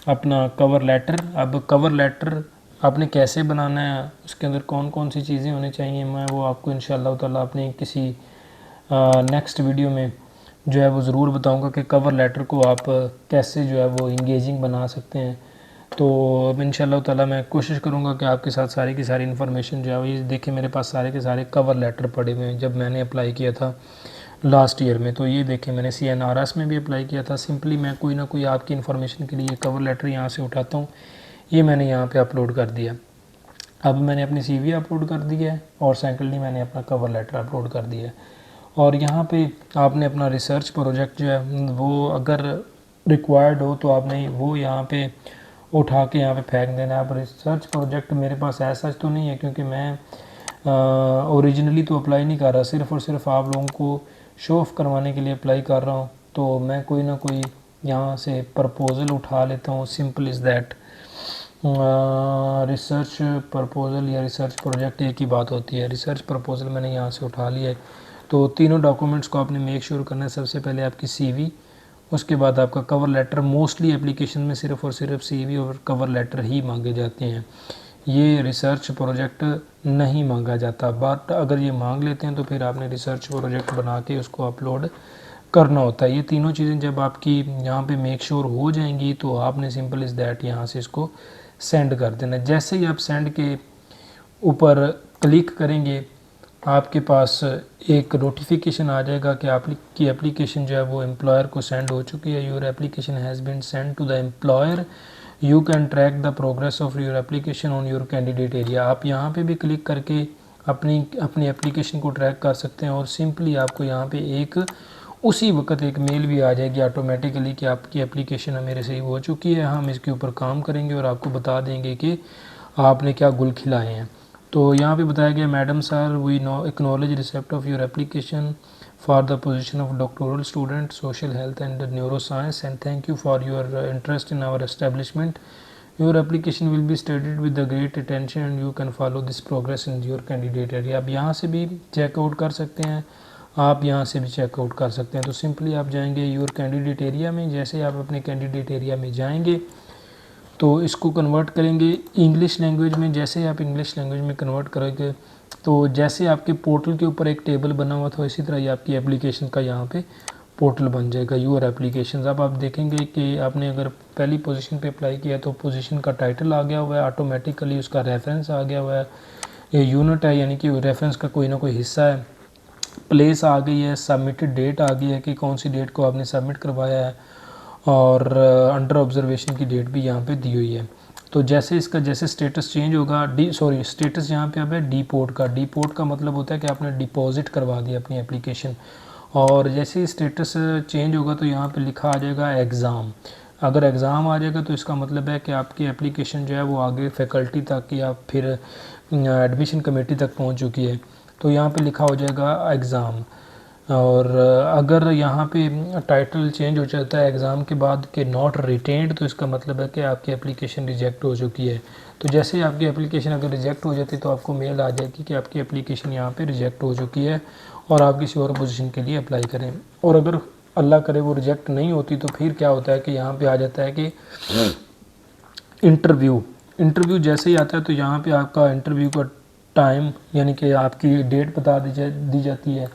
अपना कवर लेटर, अब कवर लेटर आपने कैसे बनाना है, उसके अंदर कौन कौन सी चीज़ें होनी चाहिए, मैं वो आपको इंशाअल्लाह ताला अपने किसी नेक्स्ट वीडियो में जो है वो ज़रूर बताऊंगा कि कवर लेटर को आप कैसे जो है वो इंगेजिंग बना सकते हैं। तो अब इंशाअल्लाह ताला मैं कोशिश करूंगा कि आपके साथ सारी की सारी इन्फॉर्मेशन जो है वो, ये देखिए मेरे पास सारे के सारे कवर लेटर पड़े हुए हैं जब मैंने अप्लाई किया था लास्ट ईयर में। तो ये देखिए मैंने CNRS में भी अप्लाई किया था। सिंपली मैं कोई ना कोई आपकी इन्फॉर्मेशन के लिए कवर लेटर यहाँ से उठाता हूँ, ये मैंने यहाँ पे अपलोड कर दिया। अब मैंने अपनी CV अपलोड कर दी है और सेकेंडली मैंने अपना कवर लेटर अपलोड कर दिया है। और यहाँ पे आपने अपना रिसर्च प्रोजेक्ट जो है वो अगर रिक्वायर्ड हो तो आपने वो यहाँ पे उठा के यहाँ पे फेंक देना है। अब रिसर्च प्रोजेक्ट मेरे पास ऐसा तो नहीं है, क्योंकि मैं ओरिजिनली तो अप्लाई नहीं कर रहा, सिर्फ़ और सिर्फ आप लोगों को शो ऑफ करवाने के लिए अप्लाई कर रहा हूँ। तो मैं कोई ना कोई यहाँ से प्रपोज़ल उठा लेता हूँ, simple is that. Research proposal या रिसर्च प्रोजेक्ट एक ही बात होती है। रिसर्च प्रपोज़ल मैंने यहाँ से उठा लिया है। तो तीनों डॉक्यूमेंट्स को आपने मेक श्योर करना है। सबसे पहले आपकी CV, उसके बाद आपका कवर लेटर। मोस्टली एप्लीकेशन में सिर्फ़ और सिर्फ CV और कवर लेटर ही मांगे जाते हैं, ये रिसर्च प्रोजेक्ट नहीं मांगा जाता। बट अगर ये मांग लेते हैं तो फिर आपने रिसर्च प्रोजेक्ट बना के उसको अपलोड करना होता है। ये तीनों चीज़ें जब आपकी यहाँ पे मेक श्योर हो जाएंगी तो आपने सिंपल इज़ दैट यहाँ से इसको सेंड कर देना। जैसे ही आप सेंड के ऊपर क्लिक करेंगे आपके पास एक नोटिफिकेशन आ जाएगा कि आपकी एप्लीकेशन जो है वो एम्प्लॉयर को सेंड हो चुकी है। Your application has been sent to the employer, you can track the progress of your application on your candidate area. आप यहाँ पे भी क्लिक करके अपनी एप्लीकेशन को ट्रैक कर सकते हैं और सिंपली आपको यहाँ पे एक उसी वक्त एक मेल भी आ जाएगी ऑटोमेटिकली कि आपकी एप्लीकेशन मेरे से हो चुकी है, हम इसके ऊपर काम करेंगे और आपको बता देंगे कि आपने क्या गुल खिलाए हैं। तो यहाँ पे बताया गया, madam sir we know acknowledge receipt of your application for the position of doctoral student social health and neuro science and thank you for your interest in our establishment. Your application will be studied with the great attention and you can follow this progress in your candidate area. आप यहाँ से भी checkout कर सकते हैं, आप यहाँ से भी चेकआउट कर सकते हैं। तो सिंपली आप जाएंगे योर कैंडिडेट एरिया में। जैसे आप अपने कैंडिडेट एरिया में जाएंगे तो इसको कन्वर्ट करेंगे इंग्लिश लैंग्वेज में। जैसे आप इंग्लिश लैंग्वेज में कन्वर्ट करेंगे तो जैसे आपके पोर्टल के ऊपर एक टेबल बना हुआ था इसी तरह ही आपकी एप्लीकेशन का यहाँ पे पोर्टल बन जाएगा, योर एप्लीकेशन। अब आप देखेंगे कि आपने अगर पहली पोजीशन पे अप्लाई किया तो पोजीशन का टाइटल आ गया हुआ है, ऑटोमेटिकली उसका रेफरेंस आ गया हुआ है, ये यूनिट है यानी कि रेफरेंस का कोई ना कोई हिस्सा है, प्लेस आ गई है, सबमिटेड डेट आ गई है कि कौन सी डेट को आपने सबमिट करवाया है, और अंडर ऑब्जर्वेशन की डेट भी यहाँ पे दी हुई है। तो जैसे इसका जैसे स्टेटस चेंज होगा, स्टेटस यहाँ पे अब है डिपोर्ट का। डिपोर्ट का मतलब होता है कि आपने डिपॉजिट करवा दिया अपनी एप्लीकेशन, और जैसे ही स्टेटस चेंज होगा तो यहाँ पे लिखा आ जाएगा एग्ज़ाम। अगर एग्ज़ाम आ जाएगा तो इसका मतलब है कि आपकी एप्लीकेशन जो है वो आगे फैकल्टी तक या फिर एडमिशन कमेटी तक पहुँच चुकी है। तो यहाँ पे लिखा हो जाएगा एग्ज़ाम। और अगर यहाँ पे टाइटल चेंज हो जाता है एग्ज़ाम के बाद कि नॉट रिटेन्ड, तो इसका मतलब है कि आपकी एप्लीकेशन रिजेक्ट हो चुकी है। तो जैसे ही आपकी एप्लीकेशन अगर रिजेक्ट हो जाती है तो आपको मेल आ जाएगी कि आपकी एप्लीकेशन यहाँ पे रिजेक्ट हो चुकी है और आप किसी और पोजीशन के लिए अप्लाई करें। और अगर अल्लाह करे वो रिजेक्ट नहीं होती तो फिर क्या होता है कि यहाँ पे आ जाता है कि इंटरव्यू जैसे ही आता है तो यहाँ पे आपका इंटरव्यू का टाइम यानी कि आपकी डेट बता दी जाती है,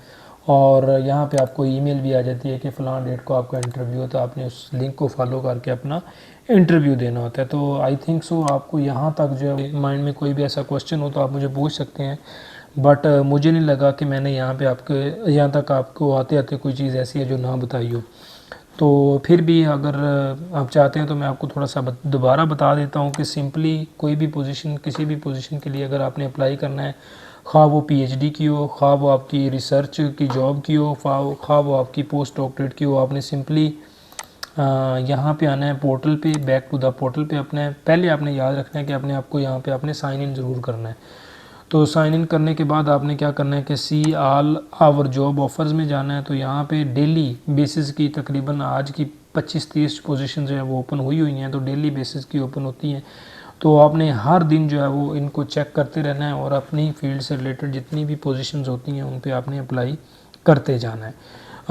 और यहाँ पे आपको ईमेल भी आ जाती है कि फ़लाँ डेट को आपका इंटरव्यू है, तो आपने उस लिंक को फॉलो करके अपना इंटरव्यू देना होता है। तो आई थिंक सो आपको यहाँ तक जो है माइंड में कोई भी ऐसा क्वेश्चन हो तो आप मुझे पूछ सकते हैं, बट मुझे नहीं लगा कि मैंने यहाँ पे आपके यहाँ तक आपको आते आते कोई चीज़ ऐसी है जो ना बताई हो। तो फिर भी अगर आप चाहते हैं तो मैं आपको थोड़ा सा दोबारा बता देता हूँ कि सिंपली कोई भी पोजीशन, किसी भी पोजीशन के लिए अगर आपने अप्लाई करना है, खा वो PhD की हो, खा वो आपकी रिसर्च की जॉब की हो, खा वो आपकी पोस्ट डॉक्टरेट की हो, आपने सिंपली यहाँ पे आना है पोर्टल पे, बैक टू द पोर्टल पे। अपने पहले आपने याद रखना है कि अपने आपको यहाँ पे आपने साइन इन ज़रूर करना है। तो साइन इन करने के बाद आपने क्या करना है कि see all our job offers में जाना है। तो यहाँ पे डेली बेसिस की तकरीबन आज की 25-30 पोजीशन जो है वो ओपन हुई हैं, तो डेली बेसिस की ओपन होती हैं। तो आपने हर दिन जो है वो इनको चेक करते रहना है और अपनी फील्ड से रिलेटेड जितनी भी पोजीशंस होती हैं उन पे आपने अप्लाई करते जाना है।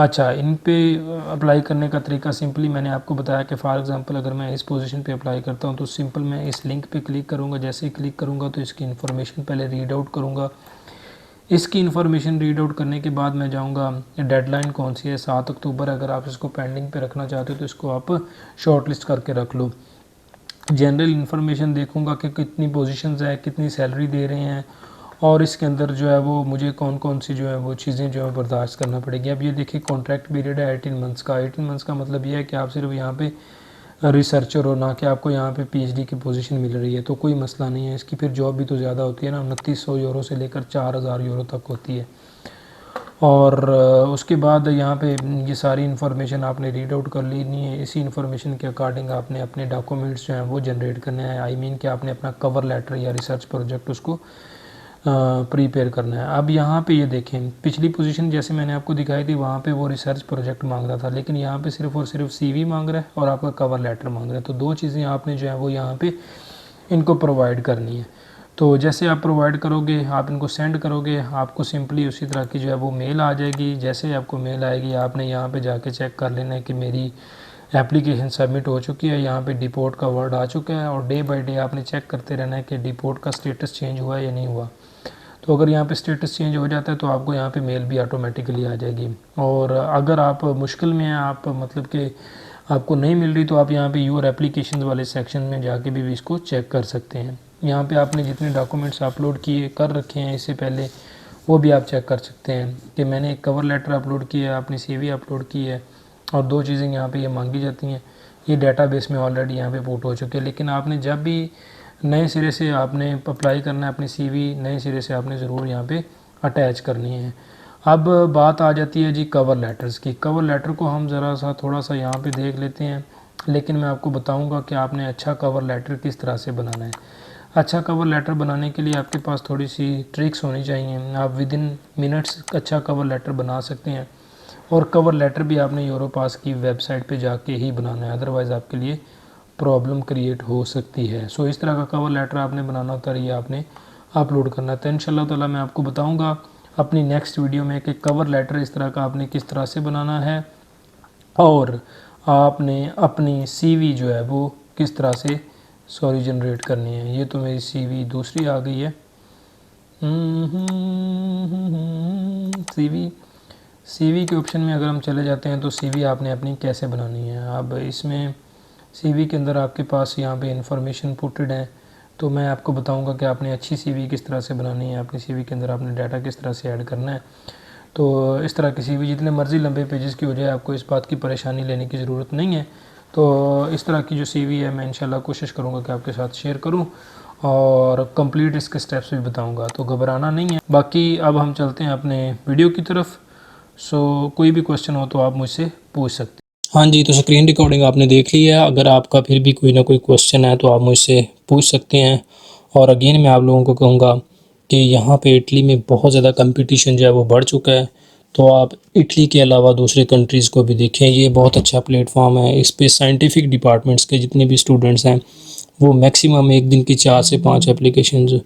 अच्छा, इन पे अप्लाई करने का तरीका सिंपली मैंने आपको बताया कि फ़ॉर एग्ज़ाम्पल अगर मैं इस पोजीशन पे अप्लाई करता हूँ तो सिंपल मैं इस लिंक पे क्लिक करूँगा। जैसे ही क्लिक करूँगा तो इसकी इन्फॉर्मेशन पहले रीड आउट करूँगा। इसकी इन्फॉर्मेशन रीड आउट करने के बाद मैं जाऊँगा, डेडलाइन कौन सी है 7 अक्टूबर। अगर आप इसको पेंडिंग पे रखना चाहते हो तो इसको आप शॉर्ट लिस्ट करके रख लो। जनरल इन्फॉर्मेशन देखूँगा कि कितनी पोजीशंस है, कितनी सैलरी दे रहे हैं, और इसके अंदर जो है वो मुझे कौन कौन सी जो है वो चीज़ें जो है बर्दाश्त करना पड़ेगी। अब ये देखिए कॉन्ट्रैक्ट पीरियड है 18 मंथ्स का। 18 मंथ्स का मतलब ये है कि आप सिर्फ यहाँ पे रिसर्चर हो, ना कि आपको यहाँ पे पीएचडी की पोजीशन मिल रही है, तो कोई मसला नहीं है। इसकी फिर जॉब भी तो ज़्यादा होती है ना, 2900 यूरो से लेकर 4000 यूरो तक होती है। और उसके बाद यहाँ पे ये सारी इन्फॉर्मेशन आपने रीड आउट कर लेनी है। इसी इन्फॉर्मेशन के अकॉर्डिंग आपने अपने डॉक्यूमेंट्स जो हैं वो जनरेट करने हैं। आई मीन कि आपने अपना कवर लेटर या रिसर्च प्रोजेक्ट उसको प्रीपेयर करना है। अब यहाँ पे ये देखें, पिछली पोजीशन जैसे मैंने आपको दिखाई थी वहाँ पे वो रिसर्च प्रोजेक्ट मांग रहा था, लेकिन यहाँ पे सिर्फ और सिर्फ सीवी मांग रहा है और आपका कवर लेटर मांग रहा है। तो दो चीज़ें आपने जो है वो यहाँ पे इनको प्रोवाइड करनी है। तो जैसे आप प्रोवाइड करोगे, आप इनको सेंड करोगे, आपको सिंपली उसी तरह की जो है वो मेल आ जाएगी। जैसे ही आपको मेल आएगी आपने यहाँ पे जाके चेक कर लेना है कि मेरी एप्लीकेशन सबमिट हो चुकी है। यहाँ पे डिपोर्ट का वर्ड आ चुका है और डे बाय डे आपने चेक करते रहना है कि डिपोर्ट का स्टेटस चेंज हुआ है या नहीं हुआ। तो अगर यहाँ पे स्टेटस चेंज हो जाता है तो आपको यहाँ पे मेल भी ऑटोमेटिकली आ जाएगी। और अगर आप मुश्किल में हैं, आप मतलब कि आपको नहीं मिल रही, तो आप यहाँ पे योर एप्लीकेशन वाले सेक्शन में जाके भी इसको चेक कर सकते हैं। यहाँ पे आपने जितने डॉक्यूमेंट्स अपलोड किए कर रखे हैं इससे पहले, वो भी आप चेक कर सकते हैं कि मैंने एक कवर लेटर अपलोड किया है, आपने CV अपलोड की है, और दो चीज़ें यहाँ पे ये मांगी जाती हैं। ये डेटाबेस में ऑलरेडी यहाँ पे पुट हो चुके हैं। लेकिन आपने जब भी नए सिरे से आपने अप्लाई करना है, अपनी CV नए सिरे से आपने ज़रूर यहाँ पे अटैच करनी है। अब बात आ जाती है जी कवर लेटर्स की। कवर लेटर को हम ज़रा सा थोड़ा सा यहाँ पे देख लेते हैं, लेकिन मैं आपको बताऊँगा कि आपने अच्छा कवर लेटर किस तरह से बनाना है। अच्छा कवर लेटर बनाने के लिए आपके पास थोड़ी सी ट्रिक्स होनी चाहिए। आप विद इन मिनट्स अच्छा कवर लेटर बना सकते हैं, और कवर लेटर भी आपने यूरोपास की वेबसाइट पे जाके ही बनाना है, अदरवाइज़ आपके लिए प्रॉब्लम क्रिएट हो सकती है। सो इस तरह का कवर लेटर आपने बनाना होता है, ये आपने अपलोड करना था। इंशाल्लाह ताला मैं आपको बताऊंगा अपनी नेक्स्ट वीडियो में कि कवर लेटर इस तरह का आपने किस तरह से बनाना है, और आपने अपनी CV जो है वो किस तरह से जनरेट करनी है। ये तो मेरी CV दूसरी आ गई है। CV के ऑप्शन में अगर हम चले जाते हैं तो CV आपने अपनी कैसे बनानी है। अब इसमें CV के अंदर आपके पास यहाँ पे इंफॉर्मेशन पुटेड है, तो मैं आपको बताऊंगा कि आपने अच्छी CV किस तरह से बनानी है, अपनी CV के अंदर आपने डाटा किस तरह से ऐड करना है। तो इस तरह की CV जितने मर्ज़ी लंबे पेजेस की हो जाए, आपको इस बात की परेशानी लेने की ज़रूरत नहीं है। तो इस तरह की जो CV है मैं इंशाल्लाह कोशिश करूँगा कि आपके साथ शेयर करूँ, और कंप्लीट इसके स्टेप्स भी बताऊँगा, तो घबराना नहीं है। बाकी अब हम चलते हैं अपने वीडियो की तरफ। सो कोई भी क्वेश्चन हो तो आप मुझसे पूछ सकते हैं। हाँ जी, तो स्क्रीन रिकॉर्डिंग आपने देख ली है। अगर आपका फिर भी कोई ना कोई क्वेश्चन है तो आप मुझसे पूछ सकते हैं। और अगेन मैं आप लोगों को कहूँगा कि यहाँ पे इटली में बहुत ज़्यादा कंपटीशन जो है वो बढ़ चुका है, तो आप इटली के अलावा दूसरे कंट्रीज़ को भी देखें। ये बहुत अच्छा प्लेटफॉर्म है। इस पे साइंटिफिक डिपार्टमेंट्स के जितने भी स्टूडेंट्स हैं वो मैक्सिमम एक दिन की 4 से 5 एप्लीकेशंस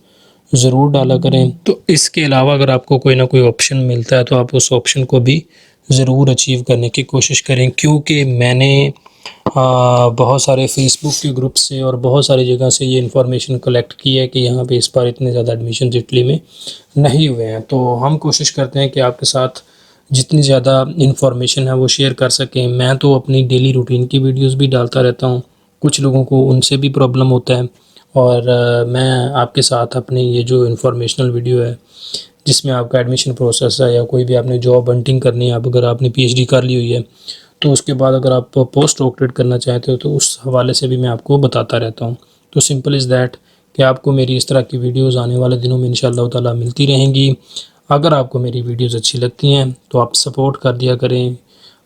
ज़रूर डाला करें। तो इसके अलावा अगर आपको कोई ना कोई ऑप्शन मिलता है तो आप उस ऑप्शन को भी ज़रूर अचीव करने की कोशिश करें, क्योंकि मैंने बहुत सारे फेसबुक के ग्रुप से और बहुत सारी जगह से ये इन्फॉर्मेशन कलेक्ट की है कि यहाँ पे इस बार इतने ज़्यादा एडमिशन इटली में नहीं हुए हैं। तो हम कोशिश करते हैं कि आपके साथ जितनी ज़्यादा इन्फॉर्मेशन है वो शेयर कर सकें। मैं तो अपनी डेली रूटीन की वीडियोस भी डालता रहता हूँ, कुछ लोगों को उनसे भी प्रॉब्लम होता है, और मैं आपके साथ अपनी ये जो इन्फॉर्मेशनल वीडियो है जिसमें आपका एडमिशन प्रोसेस है, या कोई भी आपने जॉब हंटिंग करनी है, आप अगर आपने PhD कर ली हुई है तो उसके बाद अगर आप पोस्ट डॉक्टरेट करना चाहते हो तो उस हवाले से भी मैं आपको बताता रहता हूँ। तो सिंपल इज़ दैट कि आपको मेरी इस तरह की वीडियोज़ आने वाले दिनों में इंशाअल्लाह ताला मिलती रहेंगी। अगर आपको मेरी वीडियोज़ अच्छी लगती हैं तो आप सपोर्ट कर दिया करें।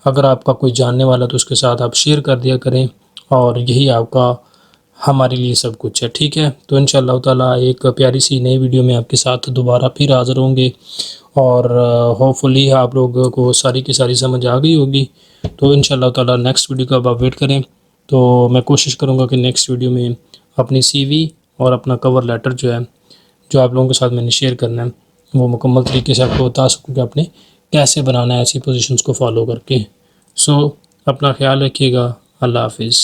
अगर आपका कोई जानने वाला तो उसके साथ आप शेयर कर दिया करें, और यही आपका हमारे लिए सब कुछ है। ठीक है, तो इंशाअल्लाह ताला एक प्यारी सी नई वीडियो में आपके साथ दोबारा फिर हाज़िर होंगे, और होपफुली आप लोगों को सारी की सारी समझ आ गई होगी। तो इंशाअल्लाह ताला नेक्स्ट वीडियो का आप वेट करें। तो मैं कोशिश करूँगा कि नेक्स्ट वीडियो में अपनी CV और अपना कवर लेटर जो है, जो आप लोगों के साथ मैंने शेयर करना है, वो मुकम्मल तरीके से आपको बता सकूँ कि आपने कैसे बनाना है ऐसी पोजीशंस को फॉलो करके। सो अपना ख्याल रखिएगा। अल्लाह हाफिज़।